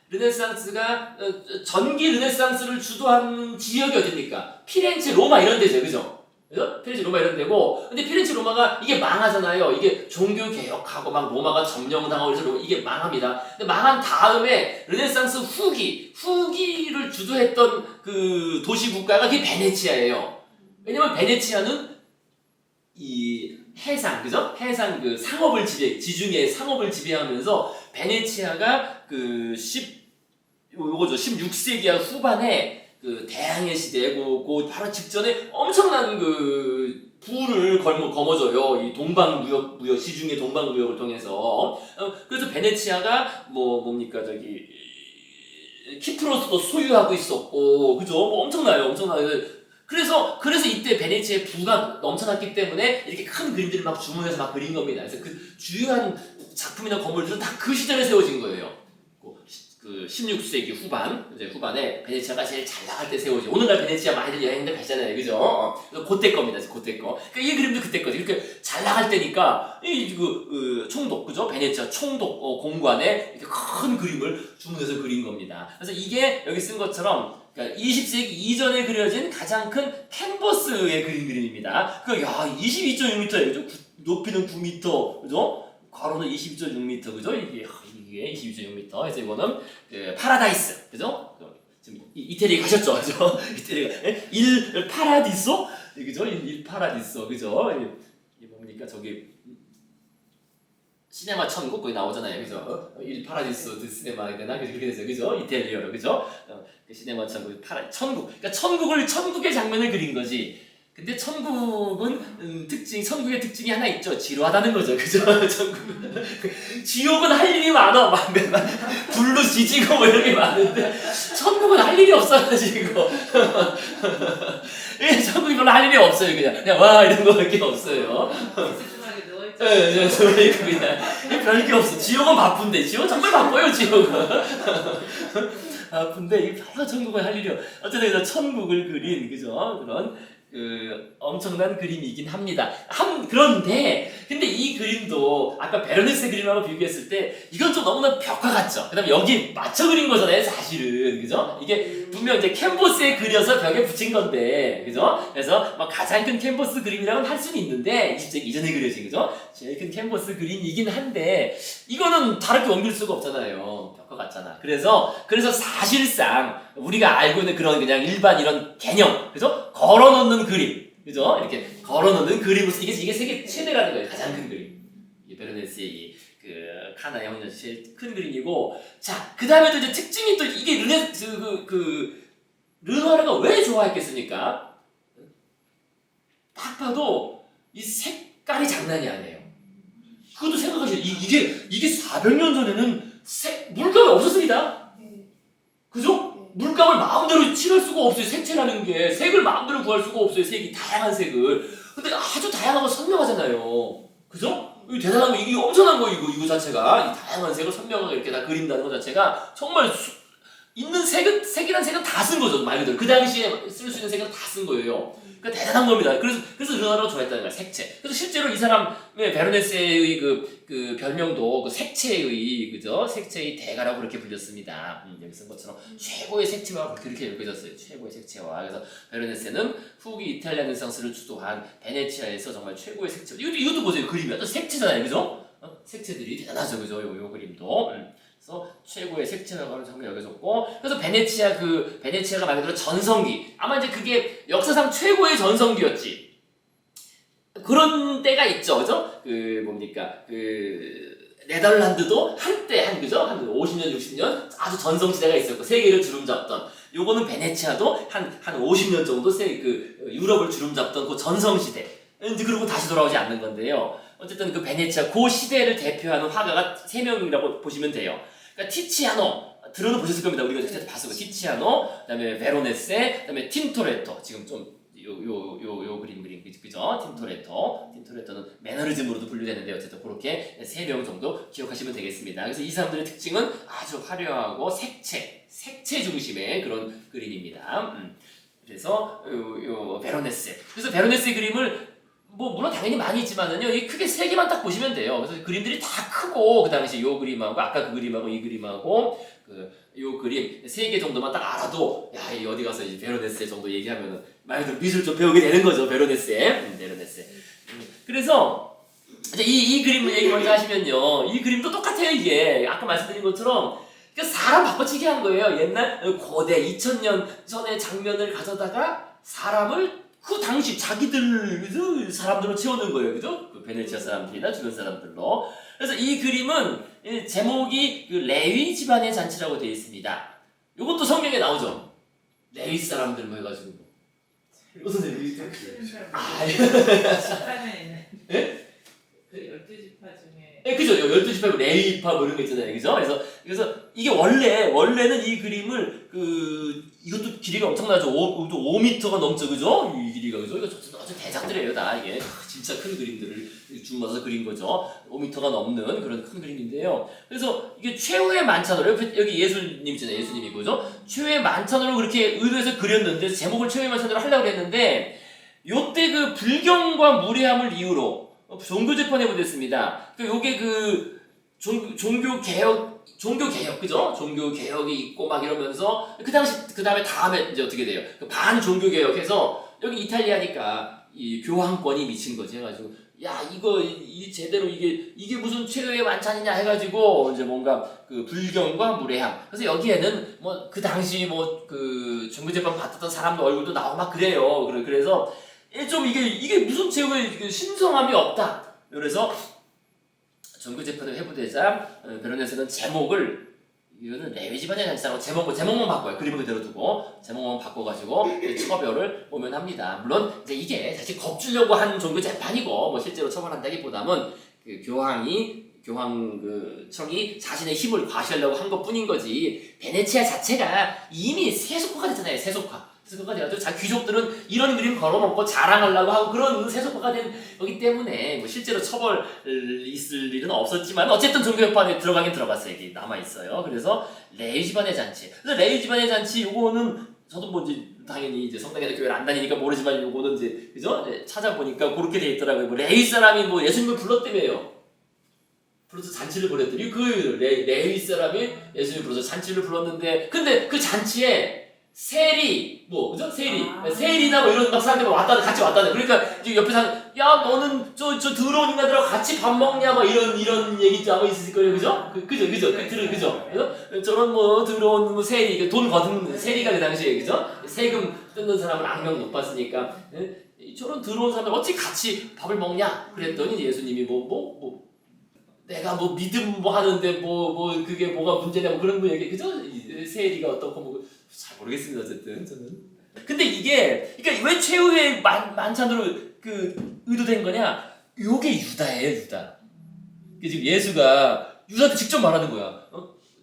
르네상스가 전기 르네상스를 주도한 지역이 어딥니까? 피렌체, 로마 이런 데죠, 그죠? 그죠? 피렌체, 로마 이런 데고, 근데 피렌체, 로마가 이게 망하잖아요. 이게 종교 개혁하고 막 로마가 점령당하고 그래서 이게 망합니다. 근데 망한 다음에 르네상스 후기를 주도했던 그 도시 국가가 그게 베네치아예요. 왜냐면 베네치아는 이 해상, 그죠? 해상 그 상업을 지중해 상업을 지배하면서 베네치아가 그 요거죠. 16세기 후반에 그 대항해 시대, 그 바로 직전에 엄청난 그 부를 거머줘요. 이 동방무역, 시중의 동방무역을 통해서. 그래서 베네치아가 뭡니까, 키프로스도 소유하고 있었고, 그죠? 엄청나요. 그래서 이때 베네치아의 부가 넘쳐났기 때문에 이렇게 큰 그림들을 막 주문해서 막 그린 겁니다. 그래서 그 주요한 작품이나 건물들은 다 그 시절에 세워진 거예요. 그 16세기 후반에 베네치아가 제일 잘 나갈 때 세워지. 오늘날 베네치아 많이들 여행들 가시잖아요, 그죠? 그때 겁니다, 그때 거. 그러니까 이 그림도 그때 거지. 이렇게 잘 나갈 때니까 총독, 그죠? 베네치아 총독 공관에 이렇게 큰 그림을 주문해서 그린 겁니다. 그래서 이게 여기 쓴 것처럼. 그러니까 20세기 이전에 그려진 가장 큰 캔버스의 그림입니다. 22.6m예요, 그죠? 높이는 9m, 그죠? 괄호는 22.6m, 그죠? 이게 22.6m. 그래서 이거는 파라다이스, 그죠? 지금 이태리 가셨죠, 그죠? 이태리가 일 파라디소, 그죠? 일 파라디소, 그죠? 이 뭡니까 시네마 천국 거기 나오잖아요, 그죠? 일 파라디소 드 시네마 되나 그렇게 돼서, 그죠? 이탈리아로, 그죠? 그 시네마 천국 천국. 그러니까 천국의 장면을 그린 거지. 근데 천국은 천국의 특징이 하나 있죠. 지루하다는 거죠, 그죠? 천국은 지옥은 할 일이 많아, 막 불로 지지고 뭐 이런 게 많은데 천국은 할 일이 없어가지고 천국이 별로 할 일이 없어요. 그냥 와 이런 거밖에 없어요. 찌뿌하게 누워있죠. 네, 그냥 별게 없어. 지옥은 바쁜데, 지옥은 정말 바빠요, 지옥은. 바쁜데 이 별로 천국은 할 일이 없어. 어쨌든 천국을 그린, 그죠? 그런 엄청난 그림이긴 합니다. 그런데 근데 이 그림도 아까 베르네스 그림하고 비교했을 때 이건 좀 너무나 벽화 같죠. 그다음에 여기 맞춰 그린 거잖아요, 사실은, 그죠? 이게 분명 이제 캔버스에 그려서 벽에 붙인 건데, 그죠? 그래서 가장 큰 캔버스 그림이라고는 할 수는 있는데 20세기 이전에 그려진, 그죠? 제일 큰 캔버스 그림이긴 한데 이거는 다르게 옮길 수가 없잖아요. 벽화 같잖아. 그래서 사실상 우리가 알고 있는 그런 그냥 일반 이런 개념, 그죠? 걸어놓는 그림, 그죠? 이렇게 걸어놓는 그림으로서 이게 세계 최대라는 거예요. 가장 큰 그림. 이 베르네스의 카나 영역 제일 큰 그림이고, 자, 그 다음에 또 이제 특징이 또 이게 르누아르가 왜 좋아했겠습니까? 딱 봐도 이 색깔이 장난이 아니에요. 그것도 생각하시죠. 이게 400년 전에는 물감이 없었습니다. 그죠? 물감을 마음대로 칠할 수가 없어요. 색채라는 게 색을 마음대로 구할 수가 없어요. 색이 다양한 색을. 근데 아주 다양한 걸 선명하잖아요. 그죠? 이거 대단한 거, 이게 엄청난 거, 이거 자체가 이 다양한 색을 선명하게 이렇게 다 그린다는 것 자체가 정말 있는 색이란 색은 다 쓴 거죠, 말 그대로. 그 당시에 쓸 수 있는 색은 다 쓴 거예요. 그러니까 대단한 겁니다. 그래서 르누아르가 좋아했다는 거야, 색채. 그래서 실제로 이 사람의 베르네스의 그 별명도 색채의, 그죠? 색채의 대가라고 그렇게 불렸습니다. 여기 쓴 것처럼 최고의 색채와 그렇게 여겨졌어요. 최고의 색채와. 그래서 베르네스는 후기 이탈리아 르네상스를 주도한 베네치아에서 정말 최고의 색채. 이것도 보세요, 그림이. 또 색채잖아요, 그죠? 색채들이 대단하죠, 그죠? 요 그림도. 그래서 최고의 색채라고 하는 장면이 여겨졌고, 그래서 베네치아가 말 그대로 전성기, 아마 이제 그게 역사상 최고의 전성기였지. 그런 때가 있죠, 그죠? 네덜란드도 한때 그죠? 한 50년, 60년 아주 전성시대가 있었고 세계를 주름잡던, 요거는 베네치아도 한 50년 정도 유럽을 주름잡던 그 전성시대. 이제 그러고 다시 돌아오지 않는 건데요. 어쨌든 그 베네치아 그 시대를 대표하는 화가가 3명이라고 보시면 돼요. 그러니까 티치아노, 들어는 보셨을 겁니다. 우리가 그때 봤을 거. 티치아노, 그다음에 베로네세, 그다음에 틴토레토. 지금 좀 요 그림 그죠? 틴토레토는 매너리즘으로도 분류되는데 어쨌든 그렇게 3명 정도 기억하시면 되겠습니다. 그래서 이 사람들의 특징은 아주 화려하고 색채 중심의 그런 그림입니다. 그래서 베로네세. 그래서 베로네스의 그림을 뭐 물론 당연히 많이 있지만은요, 이 크게 세 개만 딱 보시면 돼요. 그래서 그림들이 다 크고 그 당시 요 그림하고 아까 그 그림하고 이 그림하고 요 그림 세 개 정도만 딱 알아도 야, 이 어디 가서 이 베로네세 정도 얘기하면은 말 그대로 미술 좀 배우게 되는 거죠. 베로네세. 베로네세. 그래서 이제 이 그림 얘기 먼저 하시면요, 이 그림도 똑같아요. 이게 아까 말씀드린 것처럼 사람 바꿔치기 한 거예요. 옛날 고대 2000년 전의 장면을 가져다가 사람을 그 당시 자기들 사람들로 채우는 거예요. 그죠? 그 베네치아 사람들이나 주변 사람들로. 그래서 이 그림은 제목이 그 레위 집안의 잔치라고 되어 있습니다. 이것도 성경에 나오죠. 레위 사람들 뭐 해가지고 무슨 레위? 아, 지파는 있는. 예? 그 12지파 중에. 예, 그죠. 12지파, 레위파 뭐 이런 거 있잖아요. 그죠? 그래서 이게 원래는 이 그림을 이것도 길이가 엄청나죠. 5m가 넘죠. 그죠? 이 길이가. 그죠? 이거 아주 대작들이에요. 다 이게. 진짜 큰 그림들을 주문해서 그린 거죠. 5m가 넘는 그런 큰 그림인데요. 그래서 이게 최후의 만찬으로, 여기 예수님 있잖아요. 예수님이 그죠? 최후의 만찬으로 그렇게 의도해서 그렸는데, 제목을 최후의 만찬으로 하려고 했는데, 요때 그 불경과 무례함을 이유로 종교 재판에 못했습니다. 요게 종교 개혁, 그죠? 종교 개혁이 있고 막 이러면서 그 다음에 이제 어떻게 돼요? 반 종교 개혁해서 여기 이탈리아니까 이 교황권이 미친 거지 해가지고 야 이 제대로 이게 무슨 최후의 만찬이냐 해가지고 이제 뭔가 그 불경과 무례함. 그래서 여기에는 뭐 그 당시 뭐 그 종교 재판 받았던 사람들 얼굴도 나오고 막 그래요. 그래서 좀 이게 무슨 최후의 신성함이 없다. 그래서 종교 재판을 회부되자 베로네스는 제목을 이거는 레위 집안의 잔치라고 제목만 바꿔요. 그림을 그대로 두고 제목만 바꿔가지고 처벌을 모면합니다. 물론 이제 이게 사실 겁주려고 한 종교 재판이고 뭐 실제로 처벌한다기보다는 그 교황 청이 자신의 힘을 과시하려고 한 것뿐인 거지. 베네치아 자체가 이미 세속화가 됐잖아요. 세속화가 돼가지고 자기 귀족들은 이런 그림 걸어놓고 자랑하려고 하고 그런 세속화가 된 거기 때문에 뭐 실제로 처벌 있을 일은 없었지만 어쨌든 종교협판에 들어가긴 들어갔어요. 이게 남아있어요. 그래서 레위 집안의 잔치. 그래서 레위 집안의 잔치 요거는 저도 뭐 이제 당연히 이제 성당에서 교회를 안 다니니까 모르지만 요거는 이제 그죠? 찾아보니까 그렇게 돼 있더라고요. 뭐 레위 사람이 뭐 예수님을 불렀다며요. 불러서 잔치를 벌였더니 그 레위 사람이 예수님을 불러서 잔치를 불렀는데 근데 그 잔치에 세리 그죠? 세리나 뭐 이런 막 사람들이 같이 왔다네. 그러니까 이제 옆에 야 너는 저 더러운 인간들하고 같이 밥 먹냐 막 이런 얘기 아마 있을 거예요. 그죠? 그죠? 저런 뭐 더러운 뭐 세리 돈 거둔 세리가 그 당시에 그죠? 세금 뜯는 사람은 악명 못 봤으니까 저런 더러운 사람들 어찌 같이 밥을 먹냐? 그랬더니 예수님이 내가 뭐 믿음 하는데 그게 뭐가 문제냐 그런 거 얘기 그죠? 세리가 어떻고 잘 모르겠습니다. 어쨌든 저는. 근데 이게 그러니까 왜 최후의 만찬으로 의도된 거냐? 요게 유다예요. 유다. 지금 예수가 유다한테 직접 말하는 거야.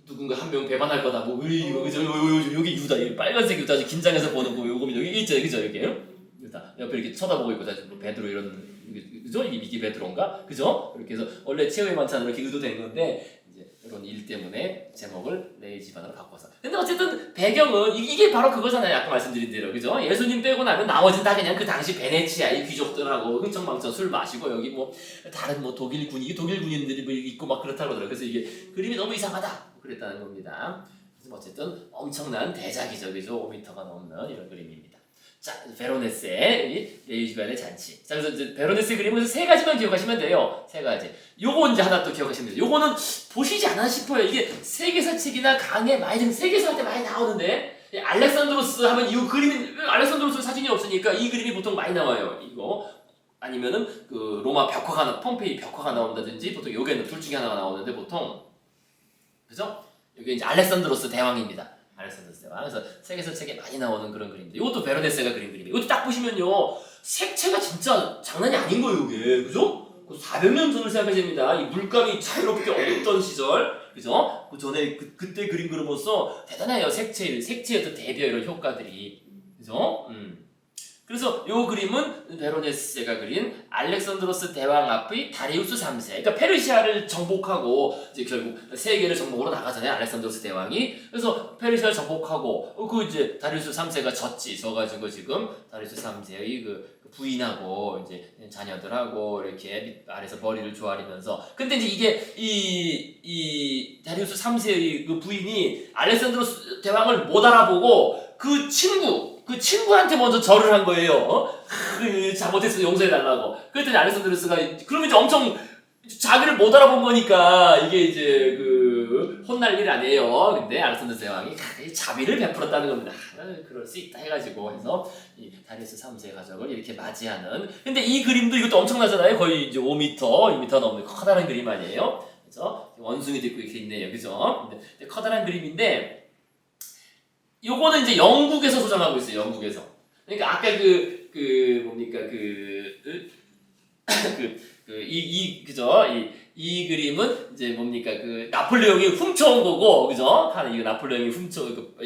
누군가 한 명 배반할 거다. 이거 그죠? 요게 유다. 이 빨간색 유다. 긴장해서 보는 거 요겁니다. 여기 있잖아요. 그죠? 여기 유다. 옆에 이렇게 쳐다보고 있고 뭐 베드로 이런 그죠? 이게 베드로인가? 그죠? 이렇게 해서 원래 최후의 만찬으로 이렇게 의도된 건데 이제 이런 일 때문에 제목을 레위 집안으로 바꿔서. 근데 어쨌든 배경은 이게 바로 그거잖아요. 아까 말씀드린 대로 그죠? 예수님 빼고 나면 나머지는 다 그냥 그 당시 베네치아 이 귀족들하고 흥청망청 술 마시고 여기 뭐 다른 뭐 독일 군인들이 뭐 있고 막 그렇다고 하더라고요. 그래서 이게 그림이 너무 이상하다 그랬다는 겁니다. 그래서 어쨌든 엄청난 대작이죠. 그죠? 5m가 넘는 이런 그림입니다. 자, 베로네스의 레위 집안의 잔치. 자, 그래서 이제 베로네스 그림은 세 가지만 기억하시면 돼요. 세 가지. 요거 이제 하나 또 기억하시면 돼요. 요거는 보시지 않아 싶어요. 이게 세계사책이나 강의 많이 좀 세계사 할 때 많이 나오는데 알렉산드로스 하면 이 그림이 알렉산드로스 사진이 없으니까 이 그림이 보통 많이 나와요. 이거 아니면은 그 로마 벽화가 폼페이 벽화가 나온다든지 보통 요게는 둘 중에 하나가 나오는데 보통 그죠? 여기 이제 알렉산드로스 대왕입니다. 알렉산드로스 대왕. 그래서 세계사책에 많이 나오는 그런 그림인데 이것도 베로네스가 그린 그림이에요. 이것도 딱 보시면요 색채가 진짜 장난이 아닌 거예요. 이게 그죠? 400년 전을 생각하셔야 됩니다. 이 물감이 자유롭게 없던 시절 그죠? 그 전에 그때 그림 그림으로써 대단해요. 색채의 어떤 대비어 이런 효과들이 그죠? 그래서 요 그림은 베로네스가 그린 알렉산드로스 대왕 앞의 다리우스 3세. 그러니까 페르시아를 정복하고 이제 결국 세계를 정복으로 나가잖아요. 알렉산드로스 대왕이. 그래서 페르시아를 정복하고 그 이제 다리우스 3세가 져가지고 지금 다리우스 3세의 그 부인하고 이제 자녀들하고 이렇게 아래서 머리를 조아리면서. 근데 이제 이게 이 다리우스 3세의 그 부인이 알렉산드로스 대왕을 못 알아보고 그 친구한테 먼저 절을 한 거예요. 잘못했어 용서해달라고. 그랬더니 알렉산드로스가 그러면 이제 엄청 자기를 못 알아본 거니까 이게 이제 그 혼날 일 아니에요. 근데 알렉산드로스 대왕이 자비를 베풀었다는 겁니다. 그럴 수 있다 해가지고 해서 이 다리우스 3세 가족을 이렇게 맞이하는. 근데 이 그림도 이것도 엄청나잖아요. 거의 이제 2m 넘는 커다란 그림 아니에요. 그래서 원숭이도 있고 이렇게 있네요. 그죠? 근데 커다란 그림인데. 요거는 이제 영국에서 소장하고 있어요. 영국에서. 그러니까 아까 뭡니까 그죠? 이 그림은 이제 뭡니까 나폴레옹이 훔쳐온 거고, 그죠? 이거 나폴레옹이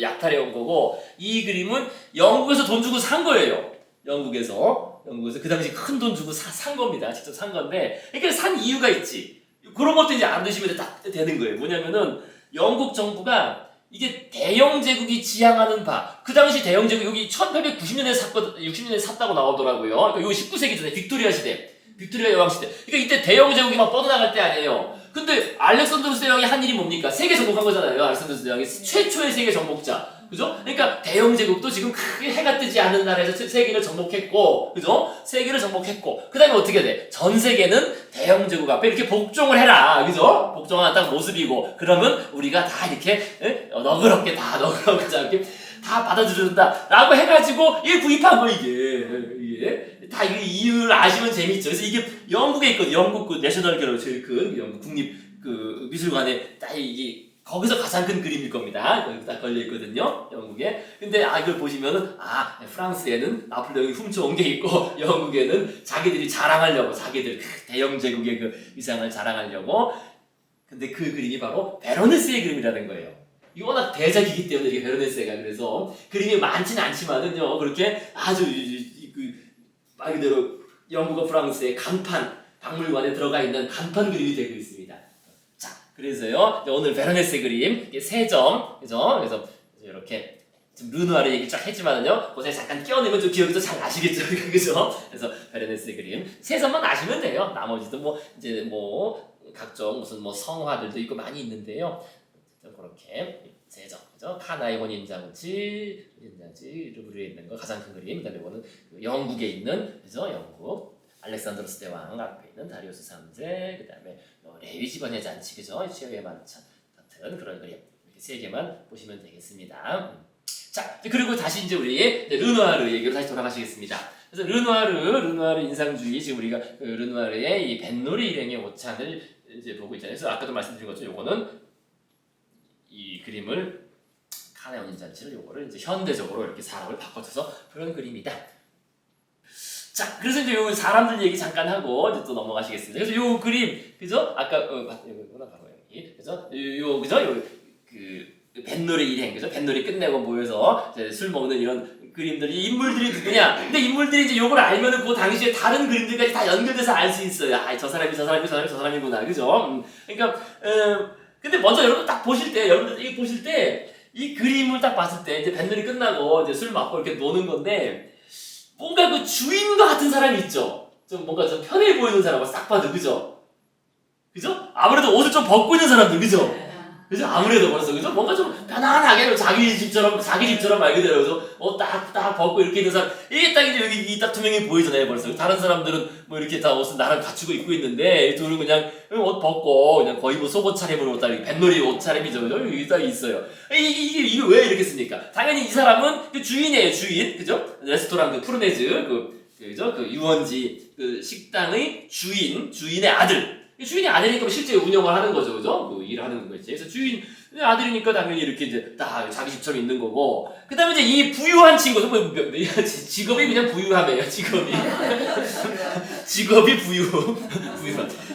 약탈해온 거고, 이 그림은 영국에서 돈 주고 산 거예요. 영국에서 그 당시 큰 돈 주고 산 겁니다. 직접 산 건데, 그러니까 산 이유가 있지. 그런 것도 이제 알아두시면 딱 되는 거예요. 뭐냐면은 영국 정부가 이게 대영 제국이 지향하는 바, 그 당시 대영 제국 여기 1890년에 60년에 샀다고 나오더라고요. 그러니까 요 19세기 전에 빅토리아 여왕 시대. 그러니까 이때 대영 제국이 막 뻗어나갈 때 아니에요. 근데 알렉산드로스 대왕이 한 일이 뭡니까? 세계 정복한 거잖아요. 알렉산드로스 대왕이 최초의 세계 정복자. 그죠? 그러니까 대영 제국도 지금 크게 해가 뜨지 않은 나라에서 세계를 정복했고, 그죠? 세계를 정복했고, 그 다음에 어떻게 돼? 전 세계는 대영 제국 앞에 이렇게 복종을 해라, 그죠? 복종하는 딱 모습이고, 그러면 우리가 다 이렇게 너그럽게 다 받아들여준다라고 해가지고 이게 구입한 거 이게 다 이 이유를 아시면 재밌죠. 그래서 이게 영국에 있거든. 영국 그 내셔널 갤러리 제일 큰 영국 국립 그 미술관에 딱 이게. 거기서 가장 큰 그림일 겁니다. 여기 딱 걸려있거든요. 영국에. 근데 이걸 보시면은 프랑스에는 나폴레옹이 훔쳐온 게 있고 영국에는 자기들이 자랑하려고 자기들 대영 제국의 그 위상을 자랑하려고. 근데 그 그림이 바로 베로네스의 그림이라는 거예요. 이게 워낙 대작이기 때문에 이게 베로네스가. 그래서 그림이 많지는 않지만은요. 그렇게 아주 말 그대로 영국과 프랑스의 간판 박물관에 들어가 있는 간판 그림이 되고 있습니다. 그래서요, 오늘 베로네스 그림, 3점, 그죠? 그래서 이렇게, 지금 르누아르 얘기 쫙 했지만은요, 거기서 잠깐 끼워내면 좀 기억이 더 잘 나시겠죠? 그죠? 그래서 베로네스 그림, 3점만 아시면 돼요. 나머지도 각종 무슨 성화들도 있고 많이 있는데요. 그렇게, 3점, 그죠? 카나의 혼인장치, 루브르에 있는 거 가장 큰 그림, 그 다음에 이거는 영국에 있는, 그죠? 영국. 알렉산드로스 대왕 앞에 있는 다리우스 3세, 그 다음에 레위 집안의 잔치, 그죠? 최후의 만찬 같은 그런 그림. 이렇게 3개만 보시면 되겠습니다. 자, 그리고 다시 이제 우리 르누아르 얘기로 다시 돌아가시겠습니다. 그래서 르누아르 인상주의, 지금 우리가 르누아르의 이 뱃놀이 일행의 오찬을 이제 보고 있잖아요. 그래서 아까도 말씀드린 것처럼 요거는 이 그림을 카나의 혼인잔치를 요거를 이제 현대적으로 이렇게 사람을 바꿔줘서 그런 그림이다. 자, 그래서 이제 요 사람들 얘기 잠깐 하고 이제 또 넘어가시겠습니다. 그래서 요 그림, 그죠? 아까 이거구나 바로 여기, 그죠? 그죠? 뱃놀이 일행, 그죠? 뱃놀이 끝내고 모여서 이제 술 먹는 이런 그림들이 인물들이 누구냐? 근데 인물들이 이제 요걸 알면은 그 당시에 다른 그림들까지 다 연결돼서 알 수 있어요. 저 사람이구나, 그죠? 그러니까 근데 먼저 여러분 딱 보실 때 이 그림을 딱 봤을 때 이제 뱃놀이 끝나고 이제 술 먹고 이렇게 노는 건데. 뭔가 그 주인과 같은 사람이 있죠. 좀 뭔가 좀 편해 보이는 사람, 싹 봐도, 그죠? 그죠? 아무래도 옷을 좀 벗고 있는 사람들, 그죠? 그죠? 아무래도 벌써, 그죠? 뭔가 좀 편안하게 자기 집처럼 말 그대로, 그죠? 옷 딱 벗고 이렇게 있는 사람, 이게 딱 이제 여기 딱 2명이 보이잖아요, 벌써. 다른 사람들은 뭐 이렇게 다 옷을 나름 갖추고 입고 있는데, 이 둘은 그냥 옷 벗고, 그냥 거의 뭐 속옷 차림으로 딱 뱃놀이 옷 차림이죠, 그죠? 여기 딱 있어요. 이게 왜 이렇게 씁니까? 당연히 이 사람은 그 주인이에요, 주인. 그죠? 레스토랑 푸르네즈, 그죠? 유원지, 식당의 주인의 아들. 주인이 아들이니까 실제 운영을 하는 거죠, 그죠? 일하는 거지. 그래서 주인의 아들이니까 당연히 이렇게 이제 딱 자기 집처럼 있는 거고. 그 다음에 이제 이 부유한 친구, 직업이 그냥 부유함이에요, 직업이. 직업이 부유한.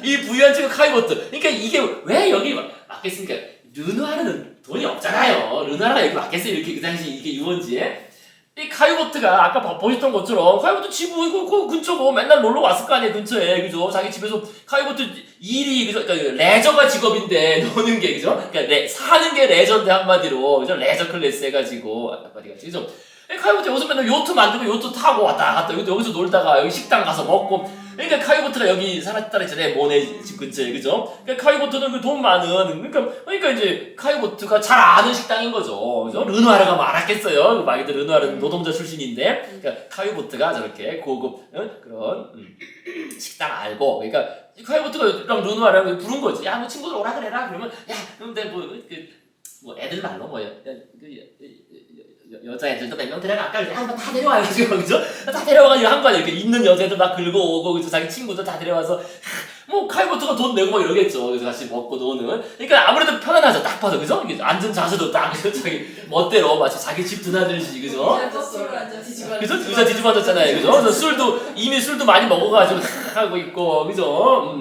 이 부유한 친구 카이버트. 그러니까 이게 왜 여기 맞겠습니까? 르누아르는 돈이 없잖아요. 르누아르가 여기 맞겠어요, 이렇게 그 당시 이게 유원지에. 이 카이보트가 아까 보셨던 것처럼 카이보트 지구 그 근처고 맨날 놀러 왔을 거 아니에요 근처에 그죠? 자기 집에서 카이보트 일이 그죠? 그러니까 레저가 직업인데 노는 게 그죠? 그러니까 사는 게 레저인데 한마디로 그죠? 레저 클래스 해가지고 한마디가 그죠? 카이보트 여기서 맨날 요트 만들고 요트 타고 왔다 갔다 여기서 놀다가 여기 식당 가서 먹고 그러니까 카이보트가 여기 살았다 했잖아요 모네 집 근처에 그죠? 그러니까 카이보트는 그 돈 많은 그러니까 이제 카이보트가 잘 아는 식당인 거죠 그죠? 르누아르가 뭐 알았겠어요 말 그대로 르누아르는 노동자 출신인데 그러니까 카이보트가 저렇게 고급 그런 식당 알고 그러니까 카이보트가 르누아르를 부른 거지 야 뭐 친구들 오라 그래라 그러면 야 근데 뭐 애들 말로 여자애들도 몇 명 데려갈까? 한번 다 데려와가지고 그죠? 다 데려와가지고 한 번에 이렇게 있는 여자애들 막 긁어 오고 그래서 자기 친구들 다 데려와서 뭐 카이보트가 돈 내고 막 이러겠죠. 그래서 같이 먹고 노는. 그러니까 아무래도 편안하죠. 딱 봐도 그죠? 앉은 자세도 딱 그죠? 자기 멋대로 마치 자기 집 드나들듯이 그죠? 그죠? 의자 뒤집어 앉았잖아요. 그죠? 그래서 이미 술도 많이 먹어가지고 하고 있고 그죠?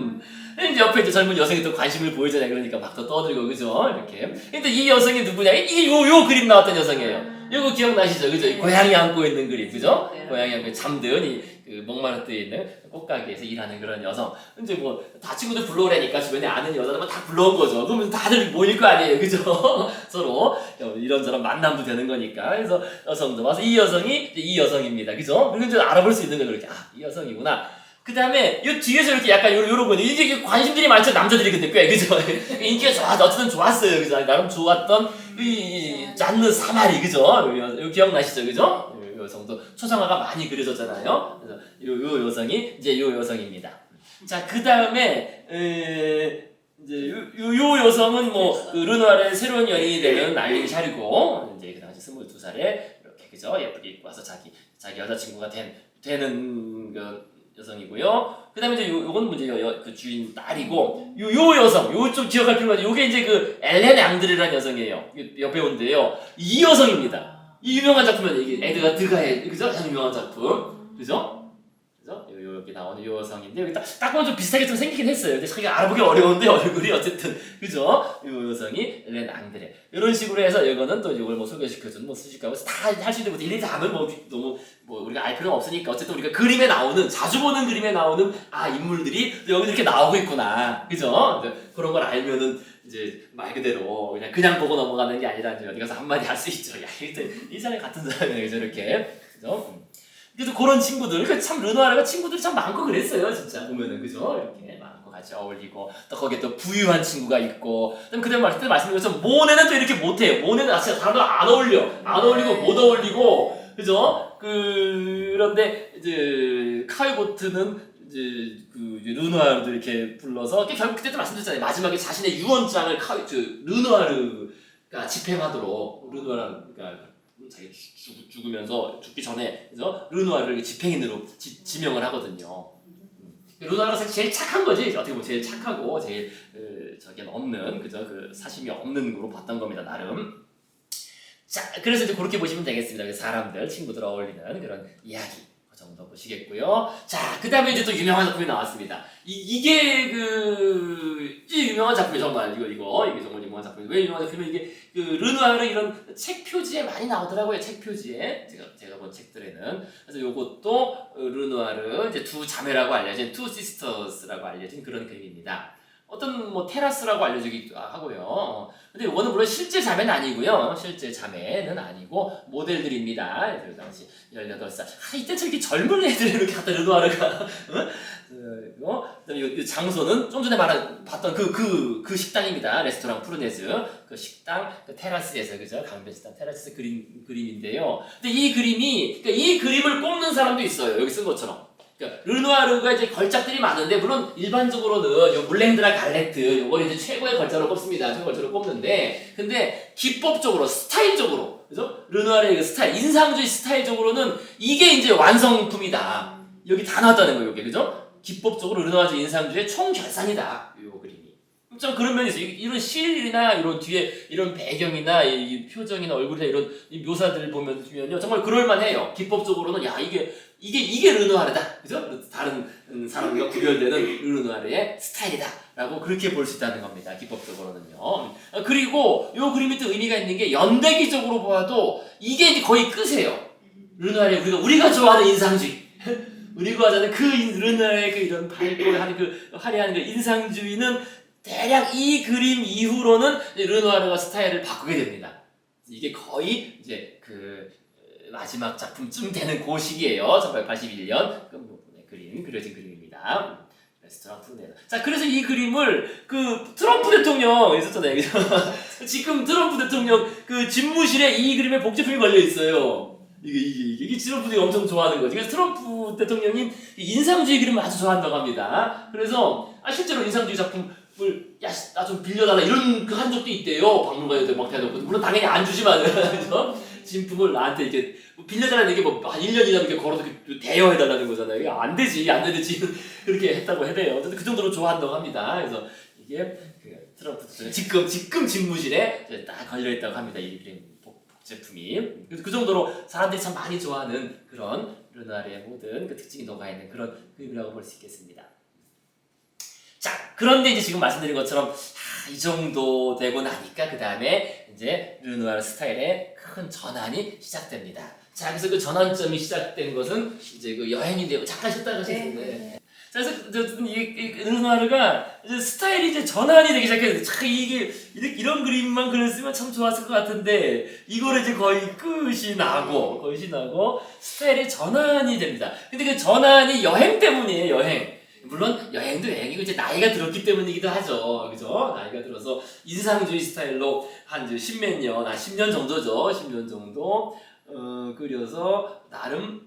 이제 옆에 이제 젊은 여성이 또 관심을 보이잖아요. 그러니까 막 또 떠들고 그죠? 이렇게. 근데 이 여성이 누구냐? 이게 요 그림 나왔던 여성이에요. 이거 기억나시죠? 그죠? 고양이 안고 있는 그림, 그죠? 고양이 안고 잠든 그 목마르 뜨에 있는 꽃가게에서 일하는 그런 여성. 이제 뭐 다 친구들 불러오라니까 주변에 아는 여자들만 다 불러온 거죠. 그러면 다들 모일 거 아니에요, 그죠? 서로 이런저런 만남도 되는 거니까. 그래서 여성도 와서 이 여성이 이 여성입니다, 그죠? 그리고 이제 알아볼 수 있는 거예요, 그렇게. 이 여성이구나. 그 다음에 이 뒤에서 이렇게 약간 요런 거는 이게 관심들이 많죠, 남자들이 근데 꽤, 그죠? 인기가 어쨌든 좋았어요, 그죠? 나름 좋았던 이 잔느 사마리 그죠? 요 기억나시죠 그죠? 요 여성도 초상화가 많이 그려졌잖아요. 그래서 요 여성이 이제 요 여성입니다. 자 그 다음에 이제 요 여성은 뭐 그 르누아르의 새로운 연인이 되는 알린 샤르고 이제 그 당시 22살에 이렇게 그죠? 예쁘게 입고 와서 자기 여자친구가 되는 그 여성이고요. 그 다음에 이제 요건 이제 그 주인 딸이고, 요 여성, 요 좀 기억할 필요가 있죠. 요게 이제 그 엘렌 앙드레라는 여성이에요. 여배우인데요. 이 여성입니다. 이 유명한 작품은 이게 에드가 드가의, 그죠? 가장 유명한 작품. 그죠? 그죠? 여기 나오는 요 여성인데, 여기 딱 보면 좀 비슷하게 좀 생기긴 했어요. 근데 자기가 알아보기 어려운데, 얼굴이 어쨌든. 그죠? 요 여성이 엘렌 앙드레. 이런 식으로 해서 이거는 또 이걸 뭐 소개시켜주는 뭐 수식하고 다 할 수 있는 거 일일이 다 하면 뭐 너무 뭐 우리가 알 필요가 없으니까 어쨌든 우리가 그림에 나오는 자주 보는 그림에 나오는 인물들이 여기 이렇게 나오고 있구나 그죠? 그런 걸 알면은 이제 말 그대로 그냥 보고 넘어가는 게 아니라 이제 어디 가서 한마디 할 수 있죠. 야 이 사람이 같은 사람이네 저렇게 그죠? 그래서 그런 친구들 참 르누아르가 친구들이 참 많고 그랬어요 진짜 보면은 그죠? 이렇게 많고 같이 어울리고 또 거기에 또 부유한 친구가 있고 그다음에 말씀드린 것처럼 모네는 또 이렇게 못해요. 모네는 자체가 사람들 안 어울리고 못 어울리고 그죠? 그런데 이제 카이보트는 이제 그 르누아르도 이렇게 불러서 결국 그때도 말씀드렸잖아요. 마지막에 자신의 유언장을 르누아르가 집행하도록 르누아르가 자기 죽으면서 죽기 전에 그죠? 르누아르를 집행인으로 지명을 하거든요. 르누아르가 사실 제일 착한 거지. 어떻게 보면 제일 착하고 제일 저기는 없는 그죠? 그 사심이 없는 거로 봤던 겁니다 나름. 자, 그래서 이제 그렇게 보시면 되겠습니다. 사람들, 친구들 어울리는 그런 이야기. 그 정도 보시겠고요. 자, 그 다음에 이제 또 유명한 작품이 나왔습니다. 이게 이 유명한 작품이 정말, 이게 정말 유명한 작품이에요. 왜 유명한 작품이면 이게 르누아르 이런 책 표지에 많이 나오더라고요. 책 표지에. 제가 본 책들에는. 그래서 요것도 르누아르 이제 두 자매라고 알려진, 투 시스터스라고 알려진 그런 그림입니다. 어떤 뭐 테라스라고 알려지기도 하고요. 근데 이거는 물론 실제 자매는 아니고요. 실제 자매는 아니고 모델들입니다. 그 당시 18살. 이때 저렇게 젊은 애들 이렇게 갖다 르누아르가 그다음에 이 장소는 좀 전에 봤던 그 식당입니다. 레스토랑 푸르네즈 그 식당 그 테라스에서 그죠? 강변 식당 테라스 그림인데요. 근데 이 그림을 꼽는 사람도 있어요. 여기 쓴 것처럼. 그러니까 르누아르가 이제 걸작들이 많은데 물론 일반적으로는 요 물랭드라 갈레트 요걸 이제 최고의 걸작으로 꼽습니다. 최고의 걸작으로 꼽는데 근데 기법적으로 스타일적으로 그죠? 르누아르의 그 스타일 인상주의 스타일적으로는 이게 이제 완성품이다. 여기 다 나왔다는 거예요. 이게 그죠? 기법적으로 르누아르 인상주의 총결산이다. 요 그림이. 좀 그런 면이 있어요. 이런 실이나 이런 뒤에 이런 배경이나 이 표정이나 얼굴이나 이런 이 묘사들을 보면요 정말 그럴만해요. 기법적으로는 이게 르누아르다, 그죠? 다른 사람과 구별되는 르누아르의 스타일이다라고 그렇게 볼 수 있다는 겁니다. 기법적으로는요. 그리고 이 그림이 또 의미가 있는 게 연대기적으로 봐도 이게 이제 거의 끝이에요. 르누아르의 우리가 좋아하는 인상주의. 우리가 좋아하는 그 르누아르의 그 이런 밝고 하는 그 화려한 그 인상주의는 대략 이 그림 이후로는 르누아르가 스타일을 바꾸게 됩니다. 이게 거의 이제 그 마지막 작품쯤 되는 그 시기예요. 1881년 그려진 그림입니다. 레스토랑 푸르네다. 자, 그래서 이 그림을 그 트럼프 대통령 있었잖아요. 지금 트럼프 대통령 그 집무실에 이 그림의 복제품이 걸려 있어요. 이게 트럼프 대통령이 엄청 좋아하는 거지. 그래서 트럼프 대통령이 인상주의 그림을 아주 좋아한다고 합니다. 그래서 실제로 인상주의 작품을 나 좀 빌려달라 이런 그 한 적도 있대요. 박물관에 막 대놓고. 물론 당연히 안 주지만 진품을 나한테 이렇게 빌려달라는 게 뭐 한 1년 이상 이렇게 걸어도 대여해달라는 거잖아요. 이게 안 되지 그렇게 했다고 해대요. 그 정도로 좋아한다고 합니다. 그래서 이게 그 트럼프 지금 집무실에 딱 걸려있다고 합니다. 이 그림 복제품이. 그 정도로 사람들이 참 많이 좋아하는 그런 르누아르의 모든 그 특징이 녹아있는 그런 그림이라고 볼 수 있겠습니다. 자, 그런데 이제 지금 말씀드린 것처럼 이 정도 되고 나니까 그 다음에 이제 르누아르 스타일의 큰 전환이 시작됩니다. 자, 그래서 그 전환점이 시작된 것은 이제 그 여행인데요. 잠깐 쉬었다 가셨는데. 자, 그래서 이 르누아르가 이제 스타일이 이제 전환이 되기 시작했는데, 참 이게 이런 그림만 그렸으면 참 좋았을 것 같은데 이거를 이제 거의 끝이 나고 스타일이 전환이 됩니다. 근데 그 전환이 여행 때문이에요. 여행. 물론 여행도 여행이고 이제 나이가 들었기 때문이기도 하죠. 그죠? 나이가 들어서 인상주의 스타일로 한 10몇 년, 한 10년 정도죠. 10년 정도 그려서 나름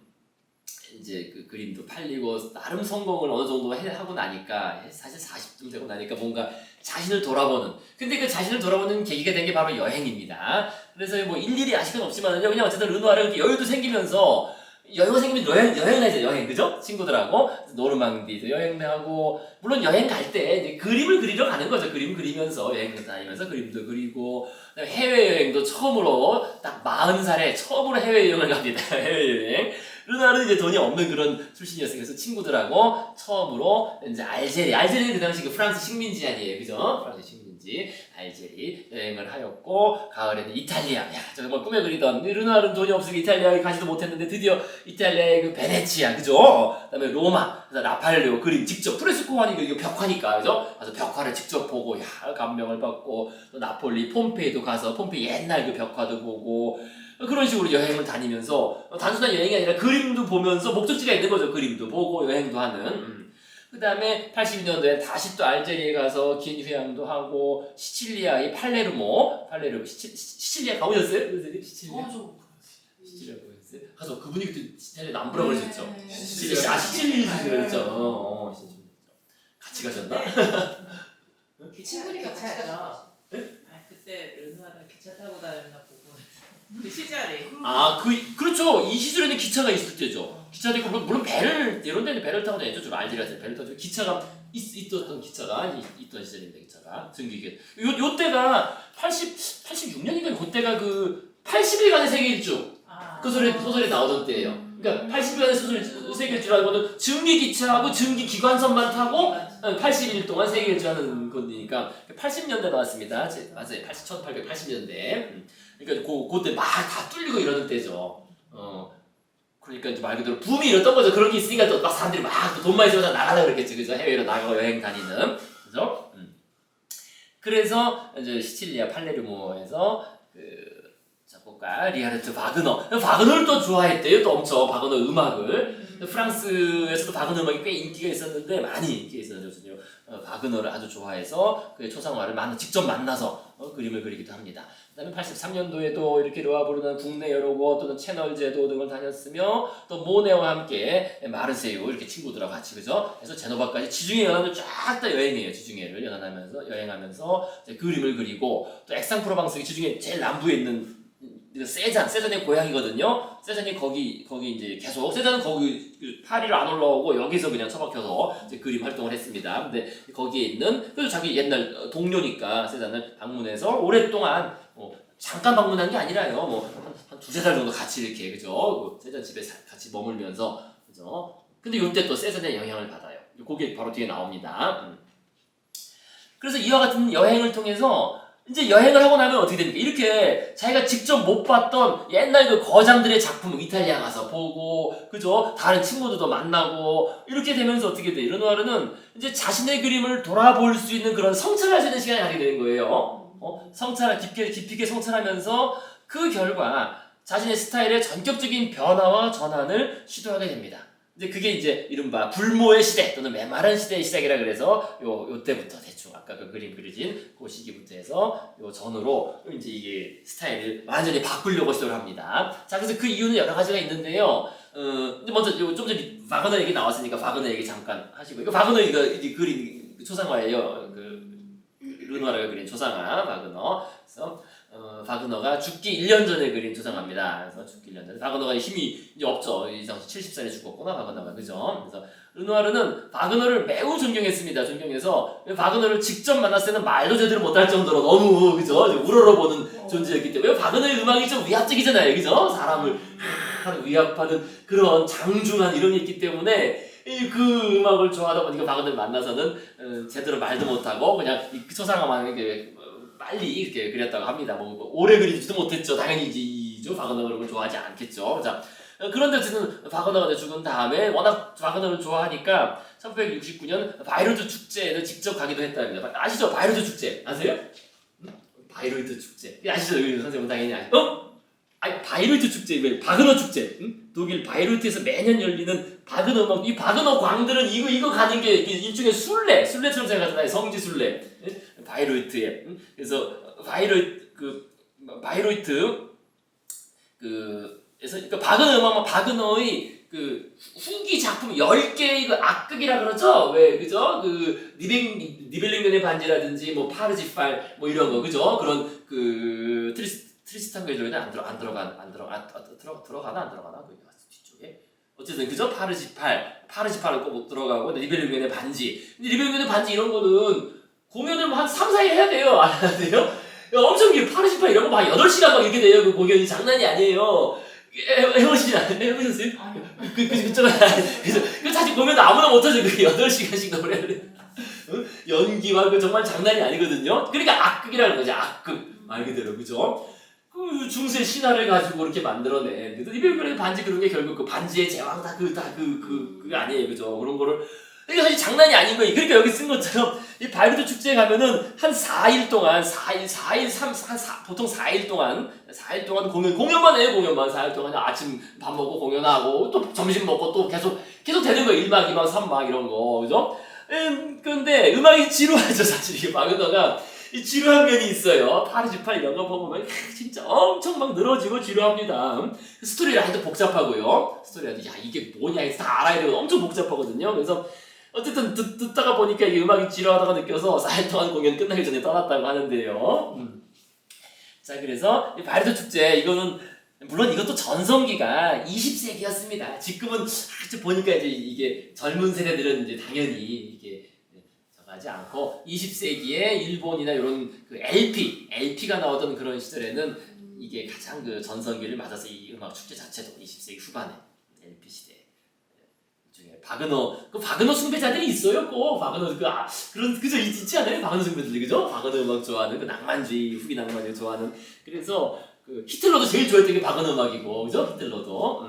이제 그 그림도 팔리고 나름 성공을 어느 정도 하고 나니까 사실 40쯤 되고 나니까 뭔가 자신을 돌아보는, 근데 그 자신을 돌아보는 계기가 된 게 바로 여행입니다. 그래서 뭐 일일이 아직은 없지만은요, 그냥 어쨌든 르누아르 이렇게 여유도 생기면서 여유가 생기면 여행을 하죠. 여행, 그죠? 친구들하고 노르망디도 여행하고, 물론 여행 갈 때 이제 그림을 그리러 가는 거죠. 그림 그리면서 여행 다니면서 그림도 그리고, 해외여행도 처음으로 딱 40살에 처음으로 해외여행을 갑니다. 해외여행. 르누아르는 이제 돈이 없는 그런 출신이었어요. 그래서 친구들하고 처음으로 이제 알제리 그 당시 그 프랑스 식민지 아니에요, 그죠? 프랑스 식민지 알제리 여행을 하였고, 가을에는 이탈리아. 야, 정말 꿈에 그리던 르누아르는 돈이 없으니까 이탈리아에 가지도 못했는데 드디어 이탈리아의 그 베네치아, 그죠? 그다음에 로마, 그래서 라팔레오 그림 직접 프레스코 하니까 이거 벽화니까, 그죠? 그래서 벽화를 직접 보고 감명을 받고, 또 나폴리 폼페이도 가서 폼페이 옛날 그 벽화도 보고. 그런 식으로 여행을 다니면서 단순한 여행이 아니라 그림도 보면서 목적지가 있는 거죠. 그림도 보고 여행도 하는. 그 다음에 82년도에 다시 또 알제리에 가서 긴 휴양도 하고, 시칠리아의 시칠리아 가보셨어요? 시칠리아? 시칠리아 보셨어요? 가서 그분이 그때 시칠리아 남부라고 그러셨죠? 시칠리아 그랬죠. 같이 가셨나? 친구니까 같이 가죠. 그때 르누아르 기차 타고 다녔나 보고. 그 시절에. 그렇죠. 이 시절에는 기차가 있을 때죠. 기차도 있고, 물론 이런 데는 배를 타고 다녔죠. 좀 알제리에서 배를 타고 기차가 있었던 기차가 있던 시절인데, 기차가 증기계. 요 때가 86년인가 그때가 그 80일간의 세계 일주. 그 소설에 나오던 때예요. 그러니까 80일간의 세계 일주라는 거는 증기 기차하고 증기 기관선만 타고 80일 동안 세계 일주하는 거니까 80년대 나왔습니다. 맞아요. 1880년대. 그러니까 그때 막 다 뚫리고 이러는 때죠. 그러니까 이제 말 그대로 붐이 일었던 거죠. 그런 게 있으니까 또 막 사람들이 막 돈 많이 쓰면서 나가려고 그랬겠지, 그죠? 해외로 나가고 여행 다니는, 그죠? 그래서 이제 시칠리아 팔레르모에서 그 작곡가 리하르트 바그너를 또 좋아했대요. 또 엄청 바그너 음악을. 프랑스에서도 바그너 음악이 꽤 인기가 있었는데, 많이 인기가 있었거든요. 바그너를 아주 좋아해서 그의 초상화를 직접 만나서 그림을 그리기도 합니다. 그다음에 83년도에도 이렇게 르와브르는 국내 여러 곳 또는 채널제도 등을 다녔으며, 또 모네와 함께 마르세유 이렇게 친구들하고 같이, 그죠? 그래서 제노바까지 지중해 연안을 쫙 다 여행해요. 지중해를 여행하면서 이제 그림을 그리고, 또 액상프로방스 지중해 제일 남부에 있는 세잔의 고향이거든요. 세잔이 거기 이제 계속, 세잔은 거기 파리를 안 올라오고 여기서 그냥 처박혀서 이제 그림 활동을 했습니다. 근데 거기에 있는, 그래서 자기 옛날 동료니까 세잔을 방문해서 오랫동안 잠깐 방문한 게 아니라요. 한 두세 달 정도 같이 이렇게, 그죠? 세잔 집에 같이 머물면서, 그죠? 근데 이때 또 세잔의 영향을 받아요. 그게 바로 뒤에 나옵니다. 그래서 이와 같은 여행을 통해서 이제 여행을 하고 나면 어떻게 됩니까? 이렇게 자기가 직접 못 봤던 옛날 그 거장들의 작품 이탈리아 가서 보고, 그죠? 다른 친구들도 만나고, 이렇게 되면서 어떻게 돼? 르누아르는 이제 자신의 그림을 돌아볼 수 있는 그런 성찰할 수 있는 시간이 가게 되는 거예요. 깊이 있게 성찰하면서 그 결과 자신의 스타일의 전격적인 변화와 전환을 시도하게 됩니다. 이제 그게 이제 이른바 불모의 시대 또는 메마른 시대의 시작이라 그래서 요 때부터 대충 아까 그 그림 그려진 그 시기부터 해서 요 전후로 이제 이게 스타일을 완전히 바꾸려고 시도를 합니다. 자, 그래서 그 이유는 여러 가지가 있는데요. 이제 먼저 좀 전에 바그너 얘기 나왔으니까 바그너 얘기 잠깐 하시고, 이거 바그너 이거 그린 초상화예요. 르누아르가 그린 초상화 바그너. 그래서 바그너가 죽기 1년 전에 그린 초상화입니다. 그래서 죽기 1년 전에 바그너가 힘이 이제 없죠. 이제 70살에 죽었구나 바그너가, 그죠? 그래서 르누아르는 바그너를 매우 존경했습니다. 존경해서 바그너를 직접 만났을 때는 말도 제대로 못할 정도로 너무, 그죠? 우러러보는 존재였기 때문에 바그너의 음악이 좀 위압적이잖아요, 그죠? 사람을 위압하는 그런 장중한 이런 게 있기 때문에 그 음악을 좋아하다 보니까 바그너를 만나서는 제대로 말도 못하고 그냥 이 초상화만 이렇게 빨리 이렇게 그렸다고 합니다. 뭐 오래 그리지도 못했죠. 당연히 이죠. 바그너가 그런 걸 좋아하지 않겠죠. 자, 그런데 어쨌든 바그너가 죽은 다음에 워낙 바그너를 좋아하니까 1869년 바이로트 축제에는 직접 가기도 했답니다. 아시죠? 바이로트 축제 아세요? 바이로트 축제 아시죠? 선생님은 당연히 아시죠? 아니 바이로트 축제, 왜 바그너 축제? 독일 바이로트에서 매년 열리는 바그너 음악, 이 바그너 광들은 이거 가는 게 일종의 순례처럼 생각하잖아요. 성지 순례. 바이로이트에. 그래서 바이로이트 그래서 그러니까 바그너 음악만 바그너의 그 후기 작품 10개의 그 악극이라 그러죠. 왜 그죠? 그 니벨링겐의 반지라든지 뭐 파르지팔 뭐 이런 거, 그죠? 그런 그 트리스탄 멜로디는 안 들어가나 그 뒤쪽에. 어쨌든 그죠? 파르지팔은 꼭 들어가고, 니벨링겐의 반지. 근데 니벨링겐의 반지 이런 거는 공연을 한 3, 4일 해야 돼요. 안 해야 돼요? 엄청 길, 파르지팔 이런 거 막 8시간 막 이렇게 돼요. 그 공연이 장난이 아니에요. 해보셨어요? 그래서 사실 공연도 아무나 못하죠. 그게 8시간씩 노래를. 연기와 그 정말 장난이 아니거든요. 그러니까 악극이라는 거죠. 악극. 말 그대로, 그죠? 그 중세 신화를 가지고 이렇게 만들어낸. 그래서 이별그레이 반지 그런 게 결국 그 반지의 제왕 그게 아니에요. 그죠? 그런 거를. 이게 사실 장난이 아닌 거예요. 그러니까 여기 쓴 것처럼 이 바이로트 축제에 가면은 한 4일 동안, 보통 4일 동안 공연만 해요. 공연만 4일 동안 아침 밥 먹고 공연하고 또 점심 먹고 또 계속 되는 거예요. 1막, 2막, 3막 이런 거, 그죠? 그런데 음악이 지루하죠. 사실 이게 바그너가 이 지루한 면이 있어요. 파르지팔 이런 거 보면 진짜 엄청 막 늘어지고 지루합니다. 스토리가 하여튼 복잡하고요. 스토리가 야 이게 뭐냐 해서 다 알아야 되고 엄청 복잡하거든요. 그래서 어쨌든 듣다가 보니까 이게 음악이 지루하다고 느껴서 4일 동안 공연 끝나기 전에 떠났다고 하는데요. 자, 그래서 이 바이로트 축제 이거는 물론 이것도 전성기가 20세기였습니다. 지금은 보니까 이제 이게 젊은 세대들은 이제 당연히 이게 하지 않고 20세기에 일본이나 이런 그 LP가 나오던 그런 시절에는 이게 가장 그 전성기를 맞아서 이 음악 축제 자체도 20세기 후반에 LP 시대 중에 바그너 숭배자들이 있어요. 꼭 바그너 그런 그저 있지 않아요? 바그너 숭배자들이, 그죠? 바그너 음악 좋아하는 그 낭만주의 후기 낭만주의 좋아하는. 그래서 그 히틀러도 제일 좋아했던 게 바그너 음악이고, 그죠? 히틀러도.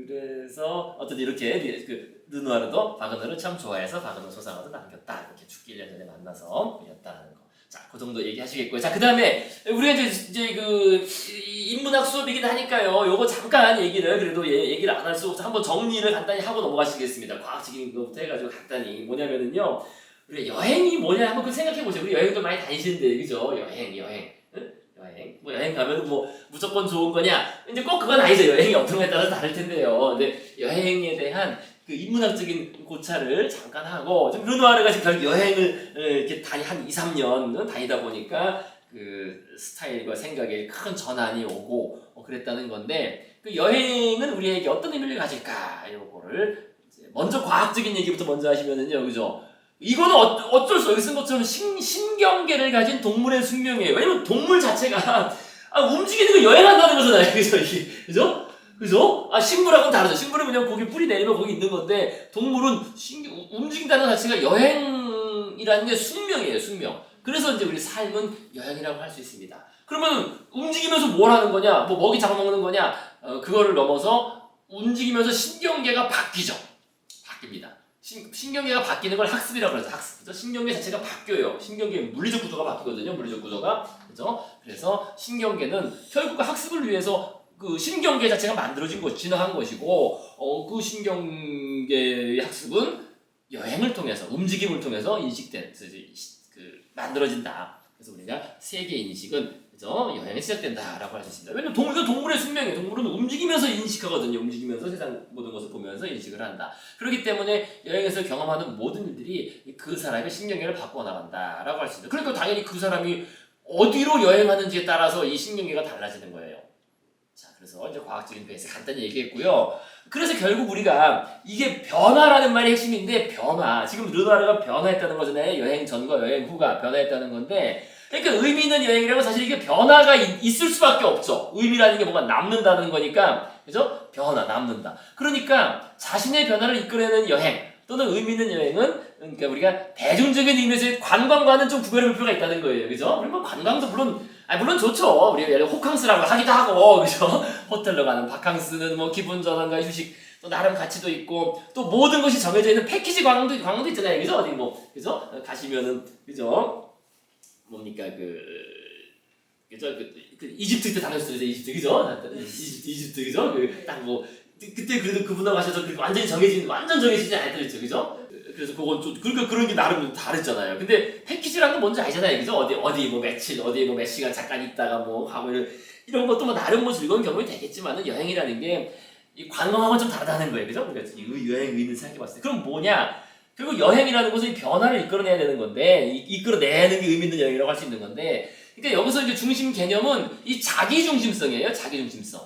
그래서 어떤 이렇게 르누아르도 바그너를 참 좋아해서 바그너 초상화도 남겼다. 이렇게 죽기 1년 전에 만나서 그렸다는 거. 자, 그 정도 얘기하시겠고요. 자, 그 다음에 우리가 이제 그 인문학 수업이긴 하니까요. 요거 잠깐 그래도 얘기를 안 할 수 없어. 한번 정리를 간단히 하고 넘어가시겠습니다. 과학적인 것부터 해가지고 간단히 뭐냐면은요. 우리가 여행이 뭐냐 한번 생각해 보세요. 우리 여행도 많이 다니시는데, 그죠? 여행. 뭐 여행 가면 뭐 무조건 좋은 거냐? 이제 꼭 그건 아니죠. 여행이 어떤 거에 따라서 다를 텐데요. 근데 여행에 대한 그 인문학적인 고찰을 잠깐 하고, 지금 르누아르가 지금 결국 여행을 이렇게 한 2, 3년 다니다 보니까 그 스타일과 생각에 큰 전환이 오고 그랬다는 건데, 그 여행은 우리에게 어떤 의미를 가질까? 요거를 먼저 과학적인 얘기부터 먼저 하시면은요, 그죠? 이거는 어쩔 수 없이 쓴 것처럼 신경계를 가진 동물의 숙명이에요. 왜냐면 동물 자체가 움직이는 거 여행한다는 거잖아요. 그죠? 그죠? 그죠? 식물하고는 다르죠. 식물은 그냥 거기 뿌리 내리면 거기 있는 건데, 동물은 움직인다는 자체가 여행을 여행이라는 게 숙명이에요, 숙명. 그래서 이제 우리 삶은 여행이라고 할 수 있습니다. 그러면 움직이면서 뭘 하는 거냐? 뭐 먹이 잡아먹는 거냐? 그거를 넘어서 움직이면서 신경계가 바뀌죠. 바뀝니다. 신경계가 바뀌는 걸 학습이라고 그러죠. 학습. 그죠? 신경계 자체가 바뀌어요. 신경계 물리적 구조가 바뀌거든요. 물리적 구조가. 그죠? 그래서 신경계는 결국 학습을 위해서 그 신경계 자체가 만들어진 것, 진화한 것이고, 그 신경계의 학습은 여행을 통해서, 움직임을 통해서 만들어진다. 그래서 우리가 세계 인식은 그죠? 여행에 시작된다라고 할 수 있습니다. 왜냐면 이건 동물의 숙명이에요. 동물은 움직이면서 인식하거든요. 움직이면서 세상 모든 것을 보면서 인식을 한다. 그렇기 때문에 여행에서 경험하는 모든 일들이 그 사람의 신경계를 바꿔 나간다라고 할 수 있습니다. 그러니까 당연히 그 사람이 어디로 여행하는지에 따라서 이 신경계가 달라지는 거예요. 자, 그래서 이제 과학적인 베이스 간단히 얘기했고요. 그래서 결국 우리가 이게 변화라는 말이 핵심인데 변화. 지금 르누아르가 변화했다는 거잖아요. 여행 전과 여행 후가 변화했다는 건데 그러니까 의미 있는 여행이라면 사실 이게 변화가 있을 수밖에 없죠. 의미라는 게 뭔가 남는다는 거니까 그죠? 변화, 남는다. 그러니까 자신의 변화를 이끌어내는 여행 또는 의미 있는 여행은 그러니까 우리가 대중적인 의미에서의 관광과는 좀 구별해 볼 필요가 있다는 거예요. 그죠? 그리고 관광도 물론 좋죠. 우리가 예를 호캉스라고 하기도 하고, 그죠? 호텔로 가는 바캉스는 뭐 기분 전환과 휴식, 또 나름 가치도 있고, 또 모든 것이 정해져 있는 패키지 관광도 있잖아요. 그죠? 어디 그죠? 가시면은, 그죠? 뭡니까, 그죠? 이집트 때 다녔어요. 이집트, 그죠? 이집트, 그죠? 그때 그래도 그분하고 가셔서 완전 정해지지 않았죠. 그죠? 그래서 그건 좀 그러니까 그런 게 나름 다르잖아요. 근데 패키지라는 건 뭔지 알잖아요. 그죠? 어디 뭐 며칠 어디 뭐 몇 시간 잠깐 있다가 뭐 가고 이런 것도 뭐 나름 뭐 즐거운 경험이 되겠지만은 여행이라는 게 이 관광하고는 좀 다르다는 거예요. 그죠? 그러니까 이 여행 의미를 생각해 봤을 때 그럼 뭐냐? 결국 여행이라는 것은 이 변화를 이끌어내야 되는 건데 이끌어내는 게 의미 있는 여행이라고 할 수 있는 건데 그러니까 여기서 이제 중심 개념은 이 자기 중심성이에요. 자기 중심성.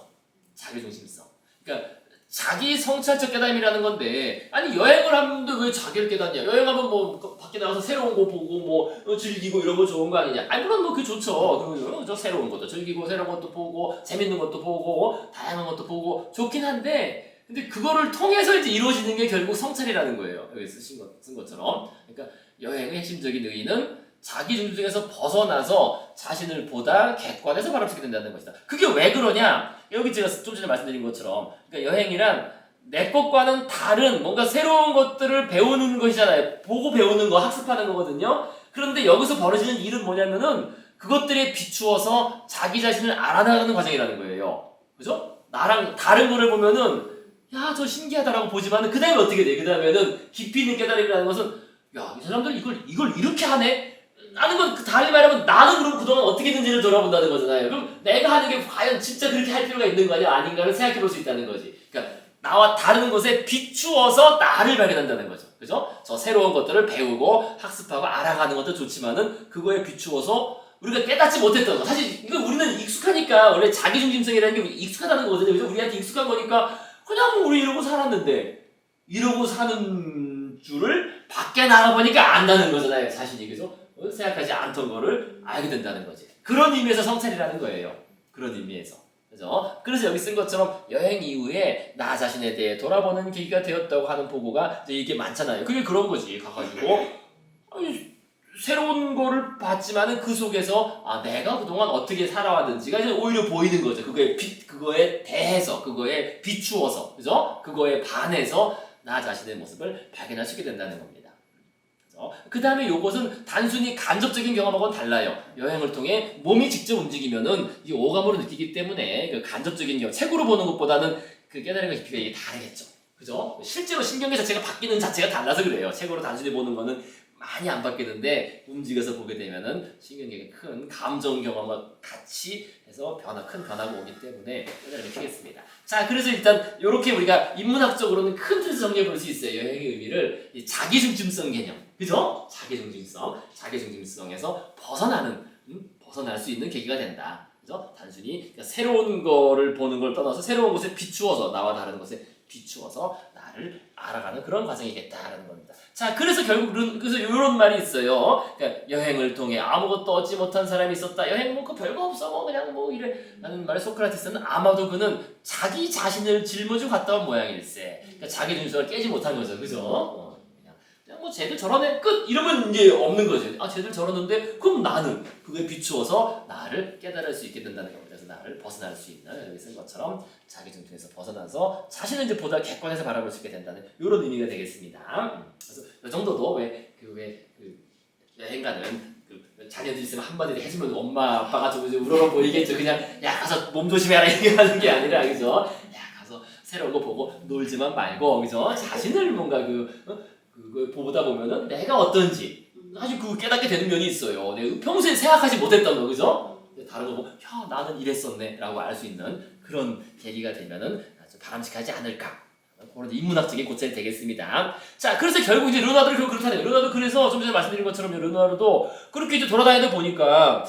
그러니까 자기 성찰적 깨달음이라는 건데 아니 여행을 하는데 왜 자기를 깨닫냐? 여행하면 뭐 밖에 나가서 새로운 거 보고 뭐 즐기고 이런 거 좋은 거 아니냐? 아니 물론 뭐 그게 좋죠. 그리고 새로운 것도 즐기고 새로운 것도 보고 재밌는 것도 보고 다양한 것도 보고 좋긴 한데 근데 그거를 통해서 이제 이루어지는 게 결국 성찰이라는 거예요. 여기 쓴 것처럼. 그러니까 여행의 핵심적인 의의는 자기 중심에서 벗어나서 자신을 보다 객관해서 바라보게 된다는 것이다. 그게 왜 그러냐? 여기 제가 좀 전에 말씀드린 것처럼 그러니까 여행이란 내 것과는 다른 뭔가 새로운 것들을 배우는 것이잖아요. 보고 배우는 거, 학습하는 거거든요. 그런데 여기서 벌어지는 일은 뭐냐면은 그것들에 비추어서 자기 자신을 알아나가는 과정이라는 거예요. 그죠? 나랑 다른 거를 보면은 야, 저 신기하다라고 보지만은 그 다음에 어떻게 돼? 그 다음에는 깊이 있는 깨달음이라는 것은 야, 이 사람들 이걸 이렇게 하네? 하는 건 달리 말하면 나는 그럼 그동안 어떻게 했는지를 돌아본다는 거잖아요. 그럼 내가 하는 게 과연 진짜 그렇게 할 필요가 있는 거 아니야? 아닌가를 생각해 볼 수 있다는 거지. 그러니까 나와 다른 것에 비추어서 나를 발견한다는 거죠. 그죠? 저 새로운 것들을 배우고 학습하고 알아가는 것도 좋지만은 그거에 비추어서 우리가 깨닫지 못했던 거. 사실 이거 우리는 익숙하니까 원래 자기중심성이라는 게 익숙하다는 거거든요. 그죠? 우리한테 익숙한 거니까 그냥 우리 이러고 살았는데 이러고 사는 줄을 밖에 나가보니까 안다는 거잖아요. 자신이. 그죠? 생각하지 않던 거를 알게 된다는 거지. 그런 의미에서 성찰이라는 거예요. 그런 의미에서. 그죠? 그래서 여기 쓴 것처럼 여행 이후에 나 자신에 대해 돌아보는 계기가 되었다고 하는 보고가 이게 많잖아요. 그게 그런 거지. 가가지고 새로운 거를 봤지만은 그 속에서 내가 그동안 어떻게 살아왔는지가 이제 오히려 보이는 거죠. 그거에 대해서, 그거에 비추어서, 그죠? 그거에 반해서 나 자신의 모습을 발견할 수 있게 된다는 겁니다. 그 다음에 요것은 단순히 간접적인 경험하고는 달라요. 여행을 통해 몸이 직접 움직이면은 이 오감으로 느끼기 때문에 그 간접적인 경험, 책으로 보는 것보다는 그 깨달음과 깊이가 이게 다르겠죠. 그죠? 실제로 신경계 자체가 바뀌는 자체가 달라서 그래요. 책으로 단순히 보는 거는 많이 안 바뀌는데 움직여서 보게 되면은 신경계가 큰 감정 경험과 같이 해서 큰 변화가 오기 때문에 깨달음이 크겠습니다. 자, 그래서 일단 이렇게 우리가 인문학적으로는 큰 틀에서 정리해 볼 수 있어요. 여행의 의미를 자기중심성 개념, 그죠? 자기중심성에서 벗어날 수 있는 계기가 된다. 그죠? 단순히 그러니까 새로운 거를 보는 걸 떠나서 새로운 곳에 비추어서 나와 다른 것에 비추어서 나를 알아가는 그런 과정이겠다라는 겁니다. 자, 그래서 결국 그래서 이런 말이 있어요. 그러니까 여행을 통해 아무것도 얻지 못한 사람이 있었다. 여행 뭐 그 별거 없어 뭐 그냥 뭐 이래 라는 말을 소크라테스는 아마도 그는 자기 자신을 짊어지고 갔다 온 모양일세. 그러니까 자기 중심을 깨지 못한 거죠, 그죠? 그냥 그냥 뭐 쟤들 저러네 끝 이러면 이제 없는 거지. 아 쟤들 저러는데 그럼 나는 그거에 비추어서 나를 깨달을 수 있게 된다는 겁니다. 그래서 나를 벗어날 수 있는 여기 쓴 것처럼 자기 중심에서 벗어나서 자신을 이제 보다 객관해서 바라볼 수 있게 된다는 이런 의미가 되겠습니다. 그래서 이 정도도 왜 여행 가는 자녀들 있으면 한마디 해주면 엄마 아빠가 좀 우러러 보이겠죠. 그냥 야 가서 몸 조심해라 얘기하는 게 아니라 그죠? 야 가서 새로운 거 보고 놀지만 말고 그죠? 자신을 뭔가 그걸 보다 보면은 내가 어떤지 아주 그 깨닫게 되는 면이 있어요. 내가 평소에 생각하지 못했던 거 그죠? 다른 거 보고 야 나는 이랬었네라고 알 수 있는 그런 계기가 되면은 아주 바람직하지 않을까. 그런 인문학적인 고찰이 되겠습니다. 자, 그래서 결국 이제 르누아르도 그렇다네요. 르누아르도 그래서 좀 전에 말씀드린 것처럼 르누아르도 그렇게 이제 돌아다니다 보니까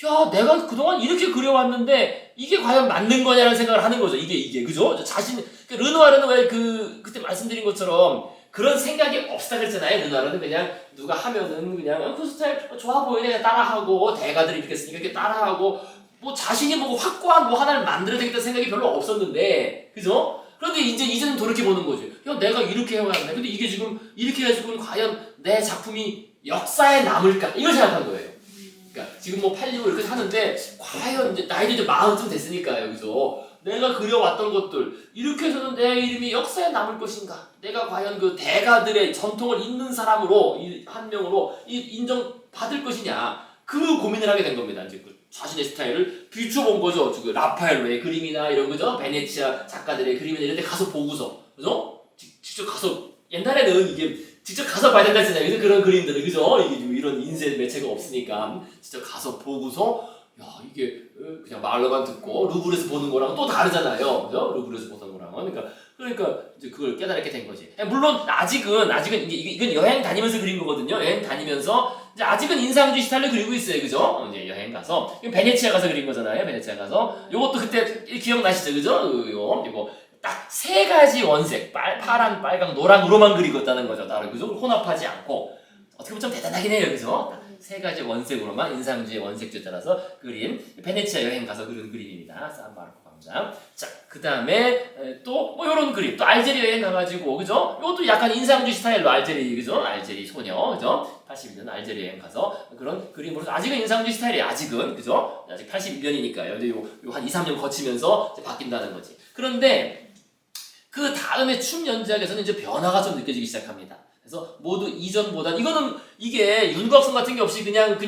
야, 내가 그동안 이렇게 그려왔는데 이게 과연 맞는 거냐라는 생각을 하는 거죠. 이게 그죠? 자신 르누아르는 왜 그때 말씀드린 것처럼 그런 생각이 없다 그랬잖아요. 르누아르는 그냥 누가 하면은 그냥 그 스타일 좋아 보이네 그냥 따라하고 대가들이 이렇게 쓰니까 이렇게 따라하고 뭐 자신이 뭐 확고한 뭐 하나를 만들어야 되겠다는 생각이 별로 없었는데 그죠? 그런데 이제는 돌이켜보는 거죠. 야, 내가 이렇게 해왔네. 근데 이게 지금 이렇게 해가지고는 과연 내 작품이 역사에 남을까? 이걸 생각한 거예요. 그러니까 지금 뭐 팔리고 이렇게 하는데 과연 이제 나이도 이제 40쯤 됐으니까요. 그죠? 내가 그려왔던 것들 이렇게 해서는 내 이름이 역사에 남을 것인가? 내가 과연 그 대가들의 전통을 잇는 사람으로 한 명으로 인정받을 것이냐? 그 고민을 하게 된 겁니다. 이제 자신의 스타일을 비춰본 거죠. 그 라파엘로의 그림이나 이런 거죠. 베네치아 작가들의 그림이나 이런 데 가서 보고서. 그죠? 직접 가서, 옛날에는 이게 직접 가서 봐야 된다 했잖아요. 그래서 그런 그림들을, 그죠? 이게 좀 이런 인쇄 매체가 없으니까 직접 가서 보고서, 야, 이게 그냥 말로만 듣고 루브르에서 보는 거랑 또 다르잖아요. 그죠? 루브르에서 보는 거랑은. 그러니까 이제 그걸 깨달게 된 거지. 물론 아직은 이건 여행 다니면서 그린 거거든요. 여행 다니면서 이제 아직은 인상주의 스타일로 그리고 있어요, 그죠? 이제 여행 가서 베네치아 가서 그린 거잖아요. 베네치아 가서 요것도 그때 기억나시죠, 그죠? 이거 딱 세 가지 원색, 파란, 빨강, 노랑으로만 그리고 있다는 거죠. 따로 그죠? 혼합하지 않고 어떻게 보면 좀 대단하긴 해요, 그죠? 딱 세 가지 원색으로만 인상주의 원색주에 따라서 그린 베네치아 여행 가서 그린 그림입니다. 산마르코 광장. 자, 그 다음에 또 뭐 이런 그림, 또 알제리 여행 가가지고 그죠? 이것도 약간 인상주의 스타일로 알제리 그죠? 알제리 소녀 그죠? 81년 알제리 여행 가서 그런 그림으로 아직은 인상주의 스타일이에요. 아직은 그죠? 아직 81년이니까요. 근데 요한 2, 3년 거치면서 이제 바뀐다는 거지. 그런데 그 다음에 춤 연작에서는 이제 변화가 좀 느껴지기 시작합니다. 그래서 모두 이전보다 이게 윤곽선 같은 게 없이 그냥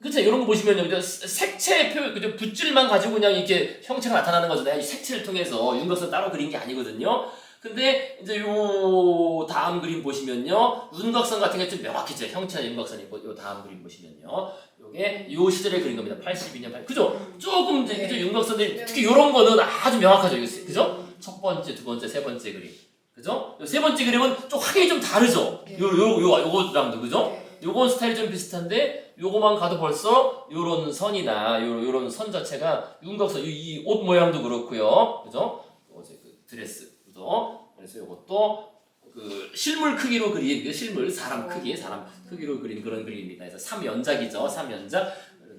그쵸 이런 거 보시면요 그냥 색채 그냥 붓질만 가지고 그냥 이렇게 형체가 나타나는 거잖아요. 이 색채를 통해서 윤곽선 따로 그린 게 아니거든요. 근데 이제 요 다음 그림 보시면요 윤곽선 같은 게 좀 명확해져요. 형체나 윤곽선이 요 다음 그림 보시면요 요게 요 시절에 그린 겁니다. 82년 그죠? 조금 이제 그죠 윤곽선들이 특히 요런 거는 아주 명확하죠. 그죠? 첫 번째, 두 번째, 세 번째 그림 그죠? 세 번째 그림은 좀 확연히 좀 다르죠. 요거랑도 그죠? 요건 스타일이 좀 비슷한데 요거만 가도 벌써 요런 선이나 요런 선 자체가 윤곽선 이 옷 모양도 그렇고요. 그죠? 어제 그 드레스 그죠? 그래서 요것도 그 실물 크기로 그린 사람 크기로 그린 그런 그림입니다. 그래서 3연작이죠. 3연작.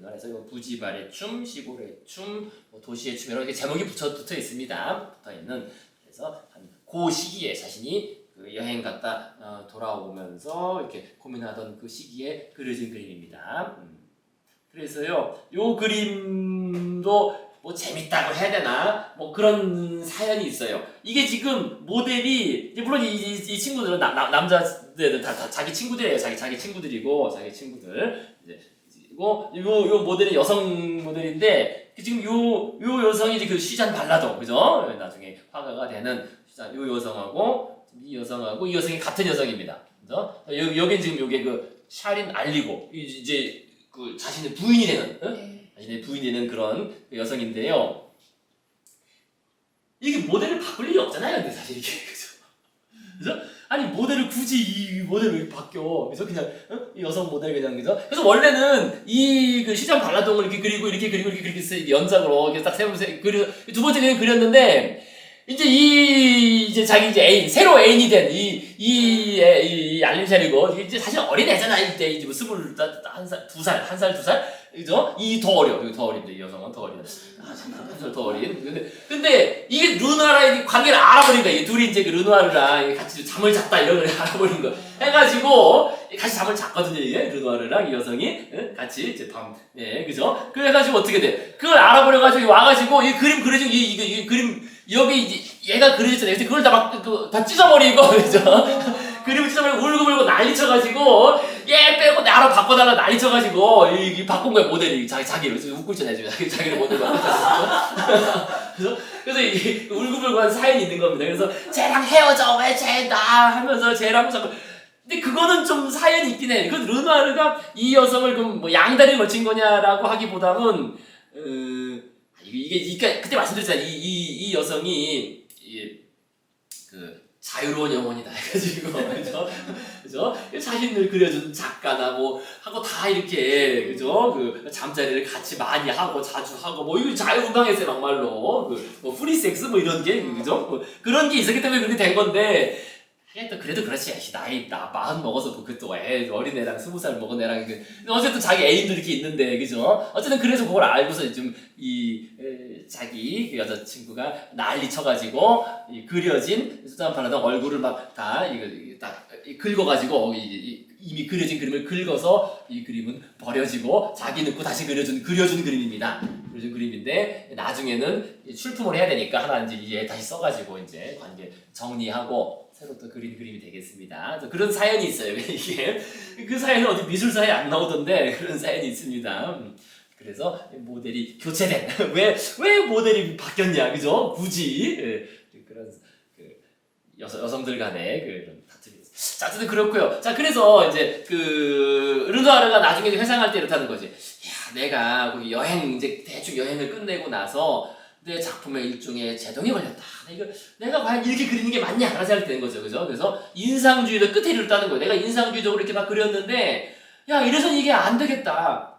그래서 요 부지발의 춤, 시골의 춤, 도시의 춤 이렇게 제목이 붙어 있습니다. 붙어 있는 그래서 그 시기에 자신이 그 여행 갔다 돌아오면서 이렇게 고민하던 그 시기에 그려진 그림입니다. 그래서요, 요 그림도 뭐 재밌다고 해야 되나 뭐 그런 사연이 있어요. 이게 지금 모델이 물론 이 친구들은 남자들은 다 자기 친구들이에요. 자기 친구들이고 자기 친구들 그리고 요 모델은 여성 모델인데 지금 요 여성이 이제 그 시잔 발라도 그죠? 나중에 화가가 되는 요 여성하고 이 여성이 같은 여성입니다. 그죠? 여긴 지금 요게 그 샤린 알리고 이제 그 자신의 부인이 되는 자신의 부인이 되는 그런 그 여성인데요. 이게 모델을 바꿀 일이 없잖아요. 근데 사실 이게 그죠? 아니 모델을 굳이 이 모델을 왜 바뀌어? 그래서 그냥 이 여성 모델 그냥 그죠? 그래서 원래는 이 그 시장 발라동을 이렇게 그리고 이렇게 연작으로 이렇게 딱 세 번째 그리고 두 번째 그림 그렸는데 이제 자기 이제 애인, 새로 애인이 된 이 알림샤리고, 이제 사실 어린 애잖아. 이때 이제 뭐 21살, 2살, 1살, 2살? 그죠? 이 더 어려. 더 어린데, 이 여성은 더 어린. 더 어린. 근데 이게 르누아르랑 관계를 알아버린 거야. 이 둘이 이제 그 르누아르랑 같이 잠을 잤다 이런 걸 알아버린 거. 해가지고 같이 잠을 잤거든요. 이게 르누아르랑 이 여성이 같이 이제 그죠? 그래가지고 어떻게 돼? 그걸 알아버려가지고 와가지고 이 그림 그려진 이 그림 여기 이제 얘가 그려졌잖아요. 근데 그걸 다 찢어버리고 그죠? 그림을 찢어버리고 울고불고 난리쳐가지고 얘 빼고 나로 바꿔달라 난리쳐가지고 이 바꾼 거야 모델이 자기를 웃고 있잖아요 지금 자기를 모델로 그래서 이 울고불고한 사연이 있는 겁니다. 그래서 쟤랑 헤어져 왜 쟤나 하면서 쟤랑 자꾸 근데 그거는 좀 사연이 있긴 해. 그 르누아르가 이 여성을 그럼 뭐 양다리를 걸친 거냐라고 하기보다는 이게 그때 말씀드렸잖아요. 이 여성이 그 자유로운 영혼이다 해가지고 그죠? 자신을 그려준 작가나 뭐 하고 다 이렇게 그죠? 그 잠자리를 같이 많이 하고 자주 하고 뭐 이거 자유분방했어요 막말로 뭐 프리섹스 뭐 이런 게 그죠? 뭐 그런 게 있었기 때문에 그렇게 된 건데. 또 그래도 그렇지 나이 40 먹어서 그 또 어린 애랑 20살 먹은 애랑 어쨌든 자기 애인도 이렇게 있는데 그죠? 어쨌든 그래서 그걸 알고서 좀 자기 그 여자친구가 난리 쳐가지고 그려진 수잔 팔라당 얼굴을 막 다 긁어가지고 이미 그려진 그림을 긁어서 이 그림은 버려지고 자기 넣고 다시 그려준 그림입니다. 그려준 그림인데 나중에는 출품을 해야 되니까 하나 이제 다시 써가지고 이제 관계 정리하고. 새로 또 그린 그림이 되겠습니다. 그런 사연이 있어요. 이게 그 사연은 어디 미술사에 안 나오던데 그런 사연이 있습니다. 그래서 모델이 교체된 왜 모델이 바뀌었냐, 그죠? 굳이 그런 여성들 간의 그런 다툼이. 자, 어쨌든 그렇고요. 자, 그래서 이제 그 르누아르가 나중에 회상할 때 이렇다는 거지. 야, 내가 거기 이제 대충 여행을 끝내고 나서. 내 작품에 일종의 제동이 걸렸다. 내가 과연 이렇게 그리는 게 맞냐? 라는 생각이 드는 거죠. 그죠? 그래서 인상주의도 끝에 이르렀다는 거예요. 내가 인상주의적으로 이렇게 막 그렸는데, 야, 이래서는 이게 안 되겠다.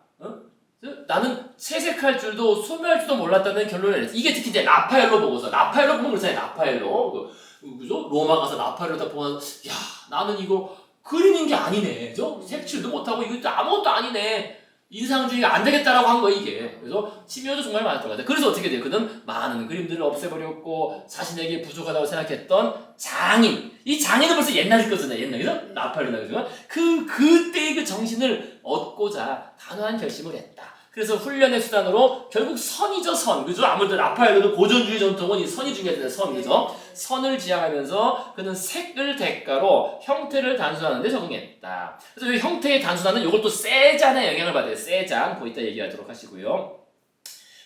나는 채색할 줄도 소묘할 줄도 몰랐다는 결론을 내렸어. 이게 특히 이제 라파엘로 보고서, 라파엘로 보면 그렇잖아요. 라파엘로. 그죠? 로마 가서 라파엘로 다 보면, 야, 나는 이거 그리는 게 아니네. 그죠? 색칠도 못하고 이것도 아무것도 아니네. 인상주의가 안 되겠다라고 한 거야 이게. 그래서 치묘도 정말 많았던 것 같아요. 그래서 어떻게 돼요? 그는 많은 그림들을 없애버렸고 자신에게 부족하다고 생각했던 장인. 이 장인은 벌써 옛날 거잖아요. 옛날이죠? 라파엘로나 그죠? 그때의 그 정신을 얻고자 단호한 결심을 했다. 그래서 훈련의 수단으로 결국 선이죠, 선. 그죠? 아무래도 라파엘로도 고전주의 전통은 이 선이 중요하잖아요, 선. 그죠? 선을 지향하면서 그는 색을 대가로 형태를 단순화하는 데 적응했다. 그래서 이 형태의 단순화는 이것도 세잔의 영향을 받아요. 세잔. 그 이따 얘기하도록 하시고요.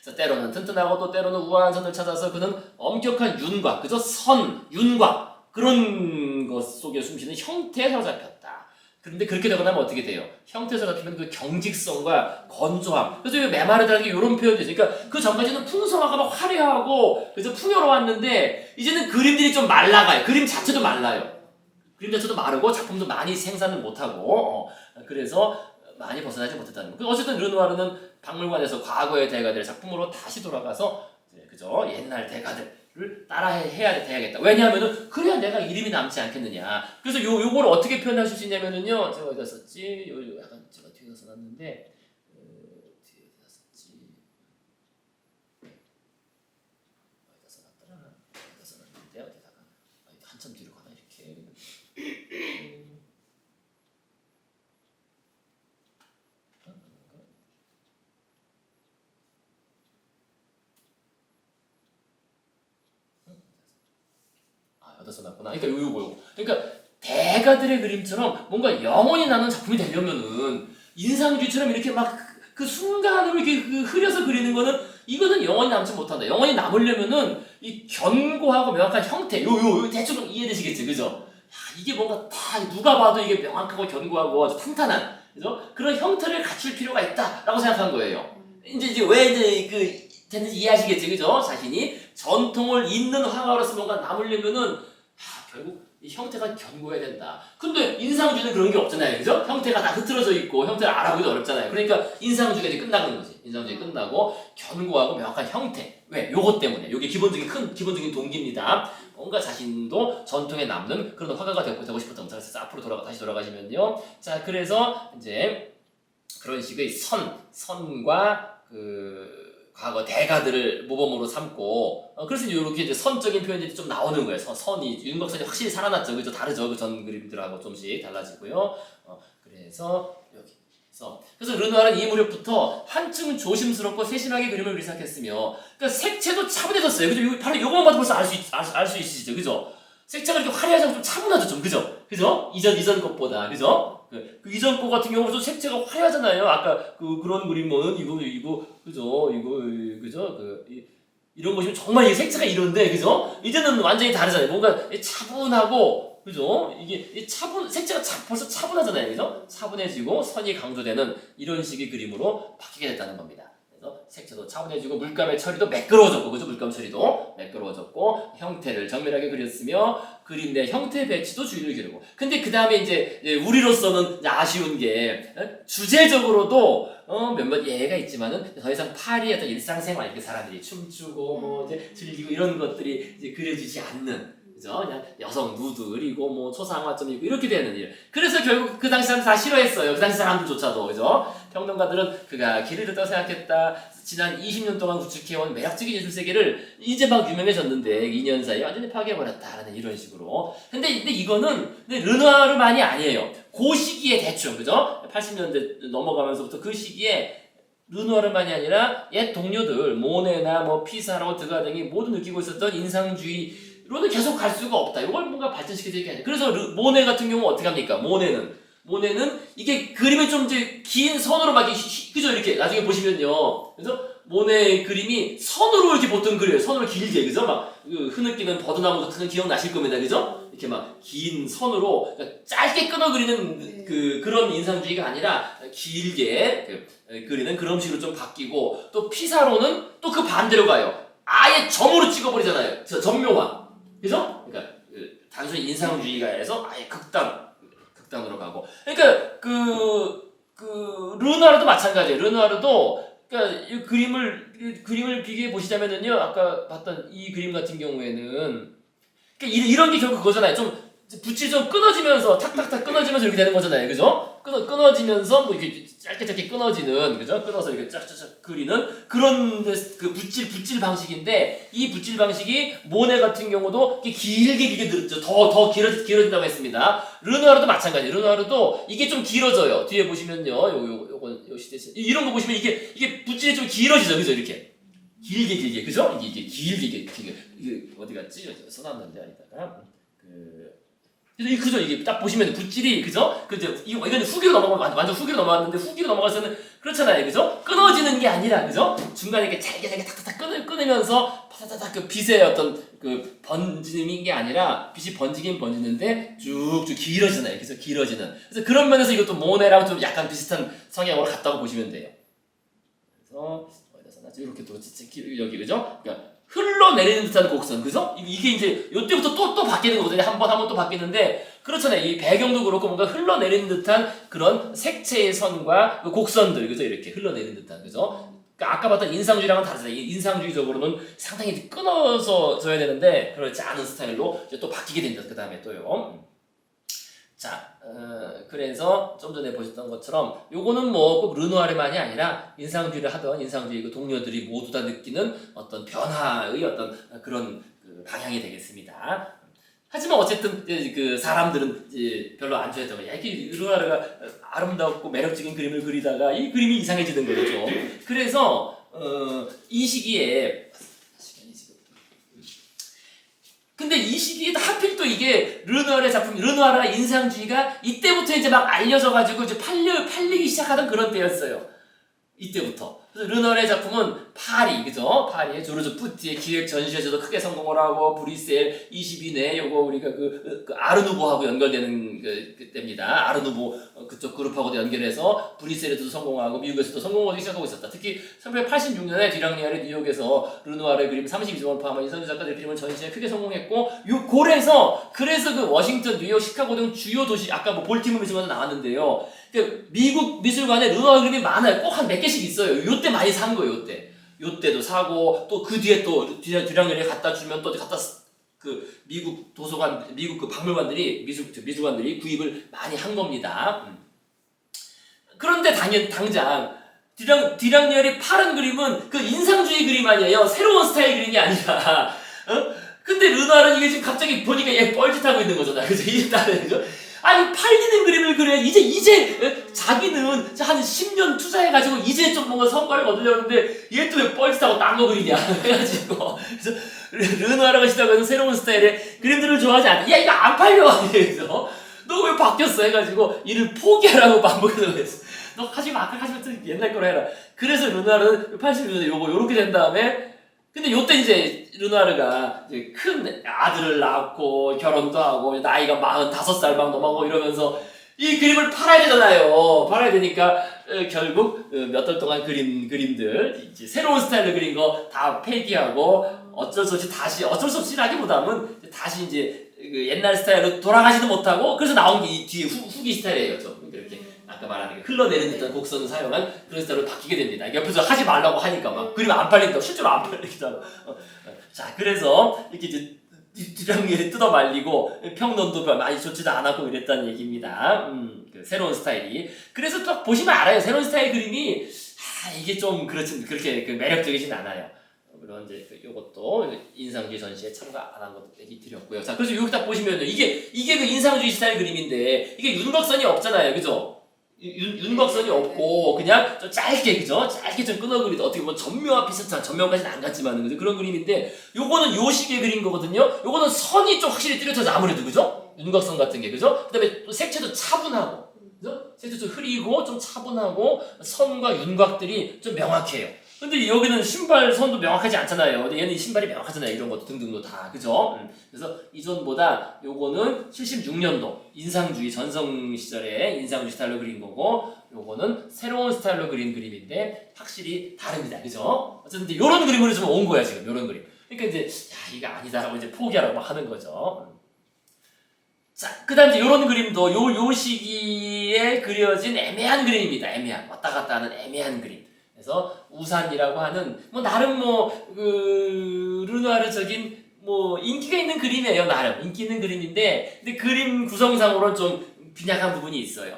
그래서 때로는 튼튼하고 또 때로는 우아한 선을 찾아서 그는 엄격한 윤곽, 그죠? 선, 윤곽. 그런 것 속에 숨쉬는 형태에 사로잡혔다. 그런데 그렇게 되고 나면 어떻게 돼요? 형태에서 잡히면 그 경직성과 건조함. 그래서 메마르다는 게 이런 표현이 있어요. 그러니까 그 전까지는 풍성하고 막 화려하고 그래서 풍요로웠는데 이제는 그림들이 좀 말라가요. 그림 자체도 말라요. 그림 자체도 마르고 작품도 많이 생산을 못하고 그래서 많이 벗어나지 못했다는 거예요. 어쨌든 르누아르는 박물관에서 과거의 대가들의 작품으로 다시 돌아가서 그죠? 옛날 대가들 따라해야겠다. 왜냐하면은 그래야 내가 이름이 남지 않겠느냐. 그래서 요거를 어떻게 표현하실 수 있냐면은요. 제가 어디다 썼지? 약간 제가 뒤에다 써놨는데 뒤에다 썼지? 어디다 써놨더라? 어디다 써놨는데 어디다가 한참 뒤로 가나 이렇게. 써놨구나. 그러니까 요거. 그러니까 대가들의 그림처럼 뭔가 영혼이 나는 작품이 되려면은 인상주의처럼 이렇게 막 그 순간으로 이렇게 흐려서 그리는 거는 이거는 영혼이 남지 못한다. 영혼이 남으려면은 이 견고하고 명확한 형태, 요 대충 이해되시겠지, 그죠? 야, 이게 뭔가 다 누가 봐도 이게 명확하고 견고하고 아주 탄탄한, 그죠? 그런 형태를 갖출 필요가 있다라고 생각한 거예요. 이제 왜 이제 됐는지 이해하시겠지, 그죠? 자신이 전통을 잇는 화가로서 뭔가 남으려면은 결국 이 형태가 견고해야 된다. 근데 인상주의는 그런 게 없잖아요. 그죠? 형태가 다 흐트러져 있고 형태를 알아보기도 어렵잖아요. 그러니까 인상주의가 이제 끝나는 거지. 인상주의 끝나고 견고하고 명확한 형태. 왜? 요것 때문에. 요게 기본적인 동기입니다. 뭔가 자신도 전통에 남는 그런 화가가 되고 싶었던 거죠. 그래서 앞으로 다시 돌아가시면요. 자, 그래서 이제 그런 식의 선과 과거 대가들을 모범으로 삼고 그래서 이렇게 이제 선적인 표현들이 좀 나오는 거예요. 선이 윤곽선이 확실히 살아났죠. 그죠? 다르죠. 그 전 그림들하고 좀씩 달라지고요. 그래서 그래서 르누아르는 이 무렵부터 한층 조심스럽고 세심하게 그림을 그리기 시작했으며 그러니까 색채도 차분해졌어요. 그죠? 바로 요것만 봐도 벌써 알 수 있으시죠. 그죠? 색채가 이렇게 화려하지 않고 좀 차분하죠. 좀 그죠? 이전 것보다 그죠? 그 이전 거 같은 경우도 색채가 화려하잖아요. 아까 그런 그림은 이거 그죠? 이런 것이 정말 이 색채가 이런데 그죠? 이제는 완전히 다르잖아요. 뭔가 차분하고 그죠? 이게 색채가 벌써 차분하잖아요. 그죠? 차분해지고 선이 강조되는 이런 식의 그림으로 바뀌게 됐다는 겁니다. 그래서 색채도 차분해지고 물감의 처리도 매끄러워졌고 그죠? 물감 처리도 매끄러워졌고 형태를 정밀하게 그렸으며 그림 내 형태 배치도 주의를 기울이고 근데 그 다음에 이제 우리로서는 아쉬운 게 주제적으로도 몇몇 예가 있지만은 더 이상 파리의 어떤 일상생활 이렇게 사람들이 춤추고 뭐 이제 즐기고 이런 것들이 이제 그려지지 않는 그죠? 그냥 여성 누드 그리고 뭐 초상화점이고 이렇게 되는 일. 그래서 결국 그 당시 사람들 다 싫어했어요. 그 당시 사람들조차도 그죠? 평론가들은 그가 길을 잃었다고 생각했다. 지난 20년 동안 구축해온 매력적인 예술 세계를 이제 막 유명해졌는데 2년 사이에 완전히 파괴해버렸다라는 이런 식으로. 근데 이거는 르누아르만이 아니에요. 그 시기에 대충 그죠? 80년대 넘어가면서부터 그 시기에 르누아르만이 아니라 옛 동료들 모네나 뭐 피사로 드가 등이 모두 느끼고 있었던 인상주의로는 계속 갈 수가 없다. 이걸 뭔가 발전시켜야 되는 게 아니에요. 그래서 모네 같은 경우 어떻게 합니까? 모네는 이게 그림을 좀 이제 긴 선으로 막 그죠? 이렇게 나중에 보시면요. 그래서 모네 그림이 선으로 이렇게 보통 그려요. 선으로 길게 그죠? 막 흐느끼는 버드나무 같은 건 기억나실 겁니다. 그죠? 이렇게 막 긴 선으로 그러니까 짧게 끊어 그리는 그런 인상주의가 아니라 길게 그리는 그런 식으로 좀 바뀌고 또 피사로는 또 그 반대로 가요. 아예 점으로 찍어버리잖아요. 점묘화. 그죠? 그러니까 단순히 인상주의가 해서 아예 극단으로 가고. 그러니까 르누아르도 마찬가지예요. 르누아르도 그러니까 이 그림을 비교해 보시자면은요. 아까 봤던 이 그림 같은 경우에는 그러니까 이런 게 결국 그거잖아요. 좀 붓이 좀 끊어지면서 탁탁탁 끊어지면서 이렇게 되는 거잖아요. 그죠? 끊어지면서 뭐 이렇게 짧게 끊어지는 그죠? 끊어서 이렇게 쫙쫙쫙 그리는 그런 그 붓질 방식인데 이 붓질 방식이 모네 같은 경우도 길게 늘었죠. 더 길어진다고 했습니다. 르누아르도 마찬가지예요. 르누아르도 이게 좀 길어져요. 뒤에 보시면요. 요건 시대 이런 거 보시면 이게 붓질이 좀 길어지죠. 그죠? 이렇게 길게 그죠? 이게 길게 이게 어디 갔지? 써놨는데 아니다가 그죠? 이게 딱 보시면 붓질이 그죠? 이건 후기로 넘어가면 완전 후기로 넘어갔는데 후기로 넘어가서는 그렇잖아요, 그죠? 끊어지는 게 아니라 그죠? 중간에 이렇게 잘게 탁탁탁 끊으면서 파다다닥 그 빛의 어떤 그 번짐인 게 아니라 빛이 번지긴 번지는데 쭉쭉 길어지잖아요, 그래서 길어지는. 그래서 그런 면에서 이것도 모네랑 좀 약간 비슷한 성향으로 같다고 보시면 돼요. 그래서 어디서 나지 이렇게 또 여기 그죠? 그러니까 흘러내리는 듯한 곡선, 그죠? 이게 이제 요때부터 또 바뀌는 거거든요. 한 번 또 바뀌는데 그렇잖아요. 이 배경도 그렇고 뭔가 흘러내리는 듯한 그런 색채의 선과 그 곡선들, 그죠? 이렇게 흘러내리는 듯한, 그죠? 그러니까 아까 봤던 인상주의랑은 다르잖아요. 인상주의적으로는 상당히 끊어서 져야 되는데 그렇지 않은 스타일로 이제 또 바뀌게 됩니다. 그 다음에 또요. 자, 그래서 좀 전에 보셨던 것처럼 요거는 뭐 꼭 르누아르만이 아니라 인상주의를 하던 인상주의 그 동료들이 모두 다 느끼는 어떤 변화의 어떤 그런 방향이 되겠습니다. 하지만 어쨌든 그 사람들은 이제 별로 안 좋아했던 거예요. 이렇게 르누아르가 아름답고 매력적인 그림을 그리다가 이 그림이 이상해지는 거죠. 그래서 이 시기에 근데 이 시기에 하필 또 이게 르누아르의 작품, 르누아르가 인상주의가 이때부터 이제 막 알려져가지고 이제 팔리기 시작하던 그런 때였어요. 이때부터. 그래서 르누아르의 작품은 파리, 그죠? 파리의 조르주 푸티의 기획 전시회에서도 크게 성공을 하고, 브뤼셀 22네, 요거 우리가 그 아르누보하고 연결되는 그때입니다. 아르누보 그쪽 그룹하고도 연결해서 브뤼셀에서도 성공하고 미국에서도 성공하기 시작하고 있었다. 특히 1986년에 디랑리알의 뉴욕에서 르누아르의 그림 32점을 포함한 인상주 작가들의 그림을 전시에 크게 성공했고 요 골에서 그래서 그 워싱턴, 뉴욕, 시카고 등 주요 도시 아까 뭐 볼티모 미술관도 나왔는데요. 그 미국 미술관에 르누아르 그림이 많아요. 꼭 한 몇 개씩 있어요. 요때 많이 산 거예요. 요때도 사고 또 그 뒤에 또 디랑리알에 갖다 주면 또 갖다 그 미국 도서관, 미국 그 박물관들이 미술관들이 구입을 많이 한 겁니다. 그런데 당장 디랑리알이 파는 그림은 그 인상주의 그림 아니에요. 새로운 스타일 그림이 아니라. 근데 르누아르는 이게 지금 갑자기 보니까 얘 뻘짓하고 있는 거잖아. 그죠? 이게 그죠? 아니 팔리는 그림을 그래. 이제 자기는 한 10년 투자해가지고 이제 좀 뭔가 성과를 거두려는데 얘 또 왜 뻘짓하고 딴 거 그리냐 해가지고 그래서 르누아르가 시작하는 새로운 스타일의 그림들을 좋아하지 않다. 야 이거 안 팔려. 그래서 너 왜 바뀌었어 해가지고 이를 포기하라고 반복해서 그랬어. 너 하지마 아까 하지만 옛날 거로 해라. 그래서 르누아르는 80년대 요렇게 된 다음에 근데 요때 이제 르누아르가 이제 큰 아들을 낳고 결혼도 하고 나이가 45살 막 넘어가고 이러면서 이 그림을 팔아야 되잖아요. 팔아야 되니까 결국 몇 달 동안 그림들 이제 새로운 스타일로 그린 거 다 폐기하고 어쩔 수 없이라기보다는 다시 이제 그 옛날 스타일로 돌아가지도 못하고 그래서 나온 게 이 뒤에 후기 스타일이에요. 좀 이렇게 아까 말한 흘러내리는 듯한 곡선을 사용한 그런 스타일로 바뀌게 됩니다. 옆에서 하지 말라고 하니까 막 그림 안 팔린다고 실제로 안 팔리기도 하고. 자 그래서 이렇게 이제 디랑리알이 뜯어 말리고 평론도 많이 좋지도 않았고 이랬다는 얘기입니다. 그 새로운 스타일이. 그래서 또 보시면 알아요. 새로운 스타일 그림이 이게 좀 그렇게 매력적이진 않아요. 물론 이제 요것도 인상주의 전시에 참가 안 한 것도 얘기 드렸고요. 자 그래서 여기 딱 보시면요. 이게 그 인상주의 스타일 그림인데 이게 윤곽선이 없잖아요. 그죠? 윤곽선이 없고 그냥 좀 짧게 그죠? 짧게 좀 끊어 그리도 어떻게 보면 전묘와 비슷한 전묘까지는 안 같지만 그죠? 그런 그림인데 요거는 요 식의 그린 거거든요. 요거는 선이 좀 확실히 뚜렷하죠. 아무래도 그죠? 윤곽선 같은 게 그죠? 그다음에 또 색채도 차분하고 그죠? 색채도 좀 흐리고 좀 차분하고 선과 윤곽들이 좀 명확해요. 근데 여기는 신발 선도 명확하지 않잖아요. 근데 얘는 신발이 명확하잖아요. 이런 것도 등등도 다 그죠? 그래서 이전보다 요거는 76년도 인상주의 전성 시절에 인상주의 스타일로 그린 거고 요거는 새로운 스타일로 그린 그림인데 확실히 다릅니다. 그죠? 어쨌든 요런 그림으로 좀 온 거야 지금 요런 그림. 그러니까 이제 이거 아니다라고 이제 포기하라고 막 하는 거죠. 자, 그 다음 이제 요런 그림도 요 시기에 그려진 애매한 그림입니다. 애매한 왔다 갔다 하는 애매한 그림. 그래서 우산이라고 하는 뭐 나름 그 르누아르적인 뭐 인기가 있는 그림이에요. 나름 인기 있는 그림인데 근데 그림 구성상으로는 좀 빈약한 부분이 있어요.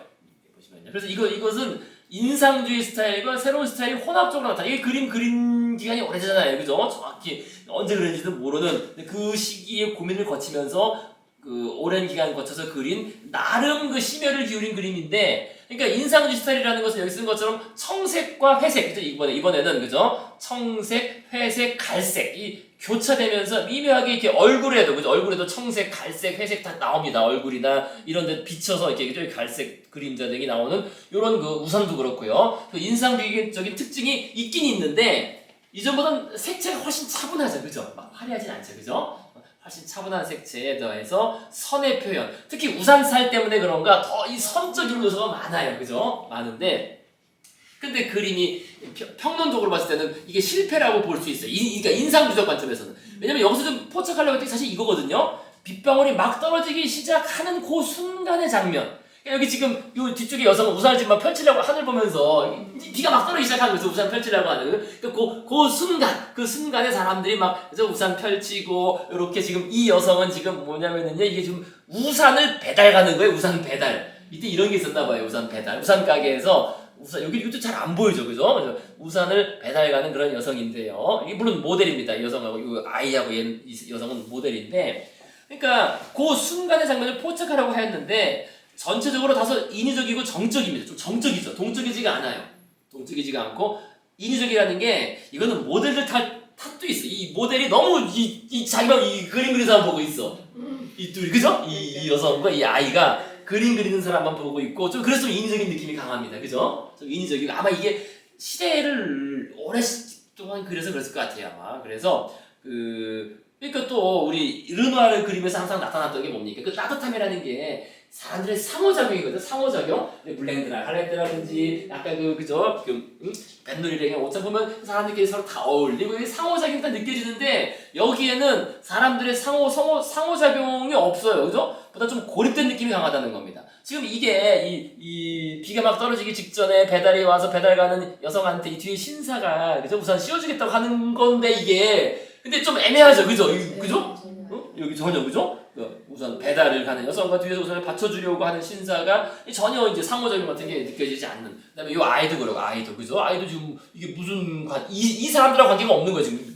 보시면요. 그래서 이것은 인상주의 스타일과 새로운 스타일이 혼합적으로 나타나. 이게 그린 기간이 오래되잖아요. 그죠? 정확히 언제 그런지도 모르는 그 시기의 고민을 거치면서 그 오랜 기간 거쳐서 그린 나름 그 심혈을 기울인 그림인데 그러니까 인상주의 스타일이라는 것은 여기 쓴 것처럼 청색과 회색 그죠? 이번에는 그죠? 청색, 회색, 갈색 이 교차되면서 미묘하게 이렇게 얼굴에도 그죠? 얼굴에도 청색, 갈색, 회색 다 나옵니다. 얼굴이나 이런 데 비쳐서 이렇게 그죠? 갈색 그림자 등이 나오는 요런 그 우산도 그렇고요. 그 인상주의적인 특징이 있긴 있는데 이전보다는 색채가 훨씬 차분하죠. 그죠? 막 화려하진 않죠. 그죠? 훨씬 차분한 색채에 더해서 선의 표현 특히 우산살 때문에 그런가 더 이 선적인 요소가 많아요. 그죠? 많은데 근데 그림이 평론적으로 봤을 때는 이게 실패라고 볼 수 있어요. 그러니까 인상주의적 관점에서는. 왜냐면 여기서 좀 포착하려고 했던 게 사실 이거거든요. 빗방울이 막 떨어지기 시작하는 그 순간의 장면. 여기 지금 요 뒤쪽에 여성은 우산을 지금 막 펼치려고 하늘 보면서 비가 막 떨어지기 시작하는 거죠. 우산 펼치려고 하는. 그러니까 그 순간에 사람들이 막 그래서 우산 펼치고 이렇게 지금 이 여성은 지금 뭐냐면은요. 이게 지금 우산을 배달 가는 거예요. 우산 배달. 이때 이런 게 있었나 봐요. 우산 배달. 우산 가게에서 이것도 잘 안 보이죠. 그죠? 우산을 배달 가는 그런 여성인데요. 이게 물론 모델입니다. 이 여성하고 이 아이하고 이 여성은 모델인데 그러니까 그 순간의 장면을 포착하려고 했는데 전체적으로 다소 인위적이고 정적입니다. 좀 정적이죠. 동적이지가 않아요. 동적이지가 않고 인위적이라는 게 이거는 모델들 탓도 있어. 이 모델이 너무 자기가 이 그림 그리는 사람 보고 있어. 이 둘이 그죠? 이 여성과 이 아이가 그림 그리는 사람만 보고 있고 좀 그래서 좀 인위적인 느낌이 강합니다. 그죠? 좀 인위적이고 아마 이게 시대를 오랫동안 그려서 그랬을 것 같아요. 아마 그래서 그 그러니까 또 우리 르누아르 그림에서 항상 나타났던 게 뭡니까? 그 따뜻함이라는 게 사람들의 상호작용이거든. 상호작용. 블랭드나 할렌드라든지 약간 그죠? 뱃놀이랑 옷장 보면 사람들끼리 서로 다 어울리고 이게 상호작용이 다 느껴지는데 여기에는 사람들의 상호작용이 없어요. 그죠? 보다 좀 고립된 느낌이 강하다는 겁니다. 지금 이게 이 비가 막 떨어지기 직전에 배달이 와서 배달 가는 여성한테 이 뒤에 신사가 그죠? 우선 씌워주겠다고 하는 건데 이게 근데 좀 애매하죠. 그죠? 그죠? 여기 전혀 그죠? 우선 배달을 가는 여성과 뒤에서 우선을 받쳐주려고 하는 신사가 전혀 이제 상호작용 같은 게 느껴지지 않는. 그다음에 이 아이도 그러고 아이도 그죠? 아이도 지금 이게 무슨 이 사람들하고 관계가 없는 거예요 지금.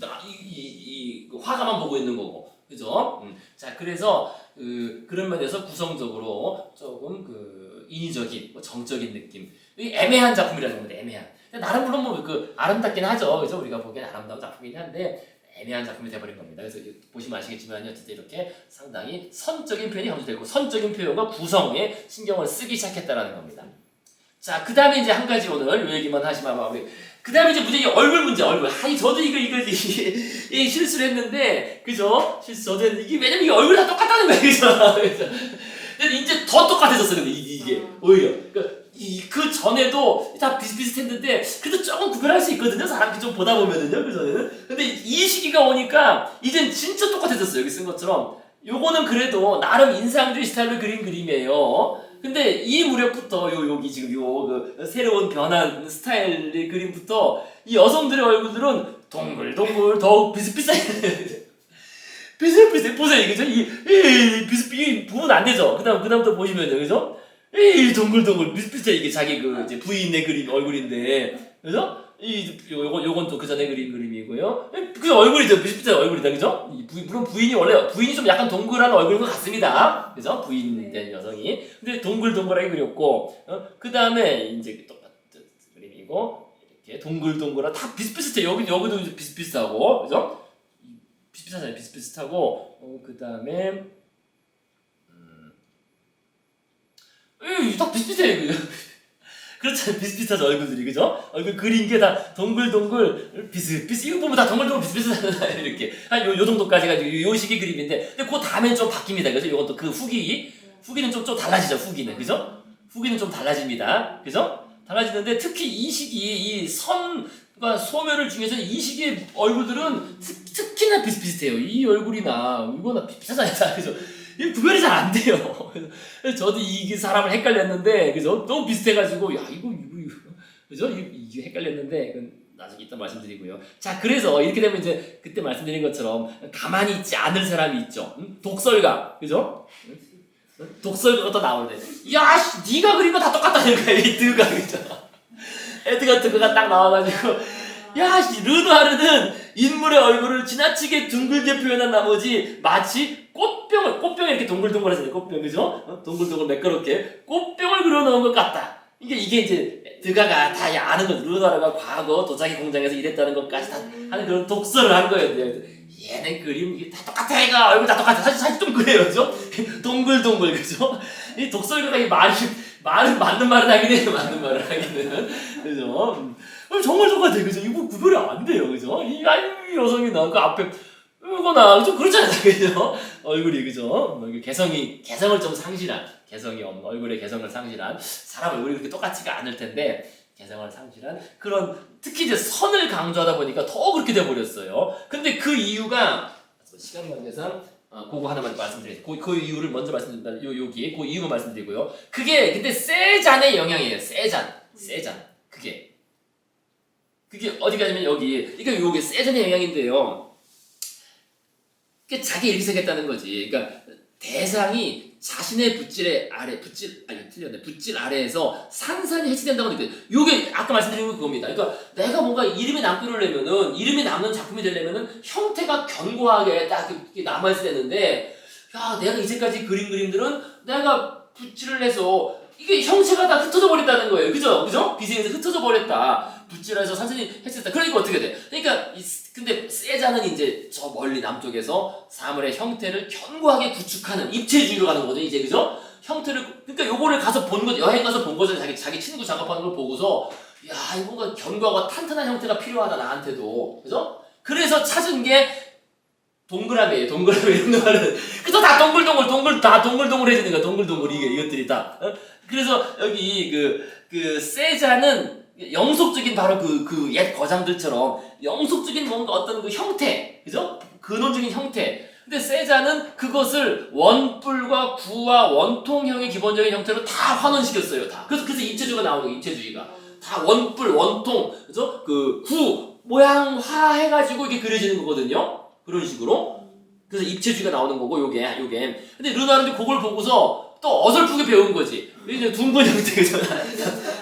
그 화가만 보고 있는 거고 그죠? 자 그래서 그런 면에서 구성적으로 조금 인위적인 정적인 느낌. 애매한 작품이라는 겁니다. 애매한. 나름 물론 뭐 아름답긴 하죠. 그죠? 우리가 보기엔 아름다운 작품이긴 한데. 애매한 작품이 돼버린 겁니다. 그래서 보시면 아시겠지만 어쨌든 이렇게 상당히 선적인 표현이 강조되고 선적인 표현과 구성에 신경을 쓰기 시작했다라는 겁니다. 자, 그 다음에 이제 한 가지 오늘 요 얘기만 하시면 우리 그 다음에 이제 문제 얼굴 문제 얼굴. 아니 저도 이거 실수를 했는데 그죠? 저도 했는데 이게 왜냐면 이게 얼굴이 다 똑같다는 거예요, 그죠? 근데 이제 더 똑같아졌어 근데 이게 오히려. 그 전에도 다 비슷비슷했는데 그래도 조금 구별할 수 있거든요. 사람들이 좀 보다 보면은요. 그 전에는. 근데 이 시기가 오니까 이젠 진짜 똑같아졌어요. 여기 쓴 것처럼. 요거는 그래도 나름 인상주의 스타일로 그린 그림이에요. 근데 이 무렵부터 여기 지금 새로운 변한 스타일의 그림부터 이 여성들의 얼굴들은 동글동글 더욱 비슷비슷해. 비슷비슷해. 보세요. 그죠? 이 부분 안 되죠? 그다음부터 보시면요. 그죠? 동글동글 비슷비슷해. 이게 자기 이제 부인의 그림 얼굴인데 그죠? 요건 또 그 전에 그린 그림이고요. 그 얼굴이죠. 비슷비슷한 얼굴이다. 그죠? 물론 부인이 좀 약간 동글한 얼굴인 것 같습니다. 그죠? 부인 된 여성이. 근데 동글동글하게 그렸고 그 다음에 이제 똑같은 그림이고 이렇게 동글동글한 다 비슷비슷해. 여기도 이제 비슷비슷하고 그죠? 비슷비슷하잖아요. 비슷비슷하고 그 다음에 딱 비슷비슷해. 그렇잖아요. 비슷비슷하죠, 얼굴들이. 그죠? 얼굴 그린 게 다 동글동글, 비슷비슷. 이거 보면 다 동글동글 비슷비슷하잖아요. 이렇게. 요 정도까지가 요 시기 그림인데. 근데 그 다음엔 좀 바뀝니다. 그죠? 이것도 후기는 좀 달라지죠, 후기는. 그죠? 후기는 좀 달라집니다. 그죠? 달라지는데 특히 이 시기, 이 선과 소멸을 중에서 이 시기의 얼굴들은 특히나 비슷비슷해요. 이 얼굴이나, 이거나 비슷하잖아요. 그죠? 이 구별이 잘 안 돼요. 그래서 저도 이게 사람을 헷갈렸는데, 그죠? 너무 비슷해가지고, 이거, 그죠? 이게 헷갈렸는데, 그건 나중에 이따 말씀드리고요. 자, 그래서 이렇게 되면 이제 그때 말씀드린 것처럼 가만히 있지 않을 사람이 있죠. 독설가, 그죠? 독설가가 또 나오는데, 야, 네가 그린 거 다 똑같다는 거야, 에드가, 그죠? 에드가 딱 나와가지고, 야, 르누아르는 인물의 얼굴을 지나치게 둥글게 표현한 나머지 마치 꽃병을 이렇게 동글동글 하잖아요. 꽃병, 그죠? 동글동글 매끄럽게 꽃병을 그려놓은 것 같다. 이게 이제 드가가 다 아는 거죠. 르누아르가 과거 도자기 공장에서 일했다는 것까지 다 하는 그런 독설을 한 거예요. 얘네 그림 이게 다 똑같아, 이거 얼굴 다 똑같아. 사실 좀 그래요, 그죠? 동글동글, 그죠? 이 독설가가 이 말은 맞는 말은 하긴 해요. 맞는 말을 하기는, 그죠? 정말 똑같아, 그죠? 이거 구별이 안 돼요, 그죠? 이 여성이나 그 앞에 이거나 좀 그렇잖아요, 그죠? 얼굴이, 그죠? 개성을 좀 상실한, 개성이 없는 얼굴의 개성을 상실한 사람 얼굴이 그렇게 똑같지가 않을 텐데 개성을 상실한 그런 특히 이제 선을 강조하다 보니까 더 그렇게 돼버렸어요. 근데 그 이유가 시간 관계상 그거 하나만 말씀드리겠습니다. 그 이유를 먼저 말씀드린다. 여기 그 이유만 말씀드리고요. 그게 근데 세잔의 영향이에요. 세잔. 그게 어디까지면 여기. 그러니까 요게 세잔의 영향인데요. 그게 자기 이렇게 생겼다는 거지. 그러니까 대상이 자신의 붓질 아래에서 산산이 해치된다고 느껴요. 요게 아까 말씀드린 건 그겁니다. 그러니까 내가 뭔가 이름이 남기려면은 이름이 남는 작품이 되려면은 형태가 견고하게 딱 이렇게 남아있어야 되는데 야 내가 이제까지 그린 그림들은 내가 붓질을 해서 이게 형체가 다 흩어져 버렸다는 거예요. 그죠? 비생에서 흩어져 버렸다. 붓질해서 산산이 해치됐다. 그러니까 어떻게 돼? 그러니까 근데 세자는 이제 저 멀리 남쪽에서 사물의 형태를 견고하게 구축하는 입체주의로 가는 거죠. 이제 그죠? 형태를 그러니까 요거를 가서 본 거죠. 여행 가서 본 거죠. 자기 친구 작업하는 걸 보고서 야 이거 뭔가 견고하고 탄탄한 형태가 필요하다 나한테도. 그죠? 그래서 찾은 게 동그라미 이런 거는 그래서 다 동글동글해지는 거야. 동글동글 이것들이 다. 그래서 여기 그 세자는 영속적인 바로 그 옛 거장들처럼 영속적인 뭔가 어떤 그 형태, 그죠? 근원적인 형태. 근데 세자는 그것을 원뿔과 구와 원통형의 기본적인 형태로 다 환원시켰어요. 다. 그래서 입체주의가 나오는 거예요. 입체주의가 다 원뿔, 원통, 그죠? 그 구 모양화 해가지고 이게 그려지는 거거든요. 그런 식으로. 그래서 입체주의가 나오는 거고 요게. 근데 르누아르는 그걸 보고서 또 어설프게 배운 거지. 이제 둥근 형태, 그죠?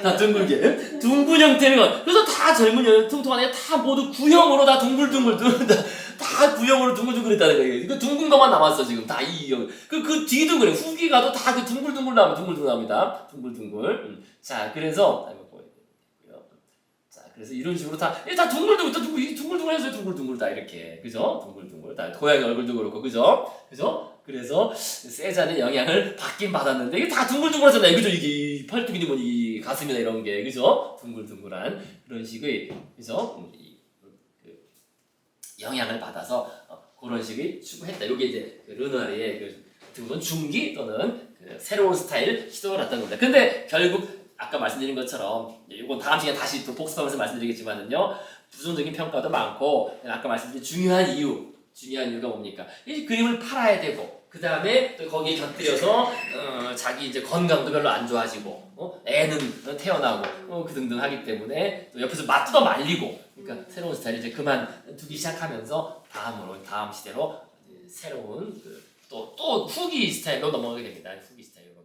다 둥글게. 둥근 형태는 그래서 다 젊은 여 통통한 애 다 모두 구형으로 다 둥글둥글 다 구형으로 둥글둥글했다는 거예요. 그 둥근 것만 남았어 지금 다 이 형. 그 뒤도 그래. 후기 가도 다 그 둥글둥글 나옵니다. 둥글둥글. 자 그래서 그래서 이런 식으로 다 둥글둥글해서 둥글둥글 다 이렇게, 그죠? 둥글둥글 다 고양이 얼굴도 그렇고, 그죠? 그래서 세자는 영향을 받긴 받았는데 이게 다 둥글둥글하잖아요, 그죠? 이게 팔뚝이니 뭐니 가슴이나 이런 게, 그죠? 둥글둥글한 그런 식의, 그죠? 영향을 받아서 그런 식의 추구했다. 이게 이제 르누아르의 등본 중기 또는 새로운 스타일 시도를 했던 겁니다. 근데 결국 아까 말씀드린 것처럼 이건 다음 시간에 다시 또 복습하면서 말씀드리겠지만은요, 부정적인 평가도 많고, 아까 말씀드린 중요한 이유가 뭡니까? 이 그림을 팔아야 되고, 그 다음에 또 거기에 곁들여서 자기 이제 건강도 별로 안 좋아지고, 애는 태어나고 그 등등 하기 때문에 또 옆에서 맞뜯어 말리고, 그러니까 새로운 스타일 이제 그만두기 시작하면서 다음 시대로 새로운 또 후기 스타일로 넘어가게 됩니다. 후기 스타일로.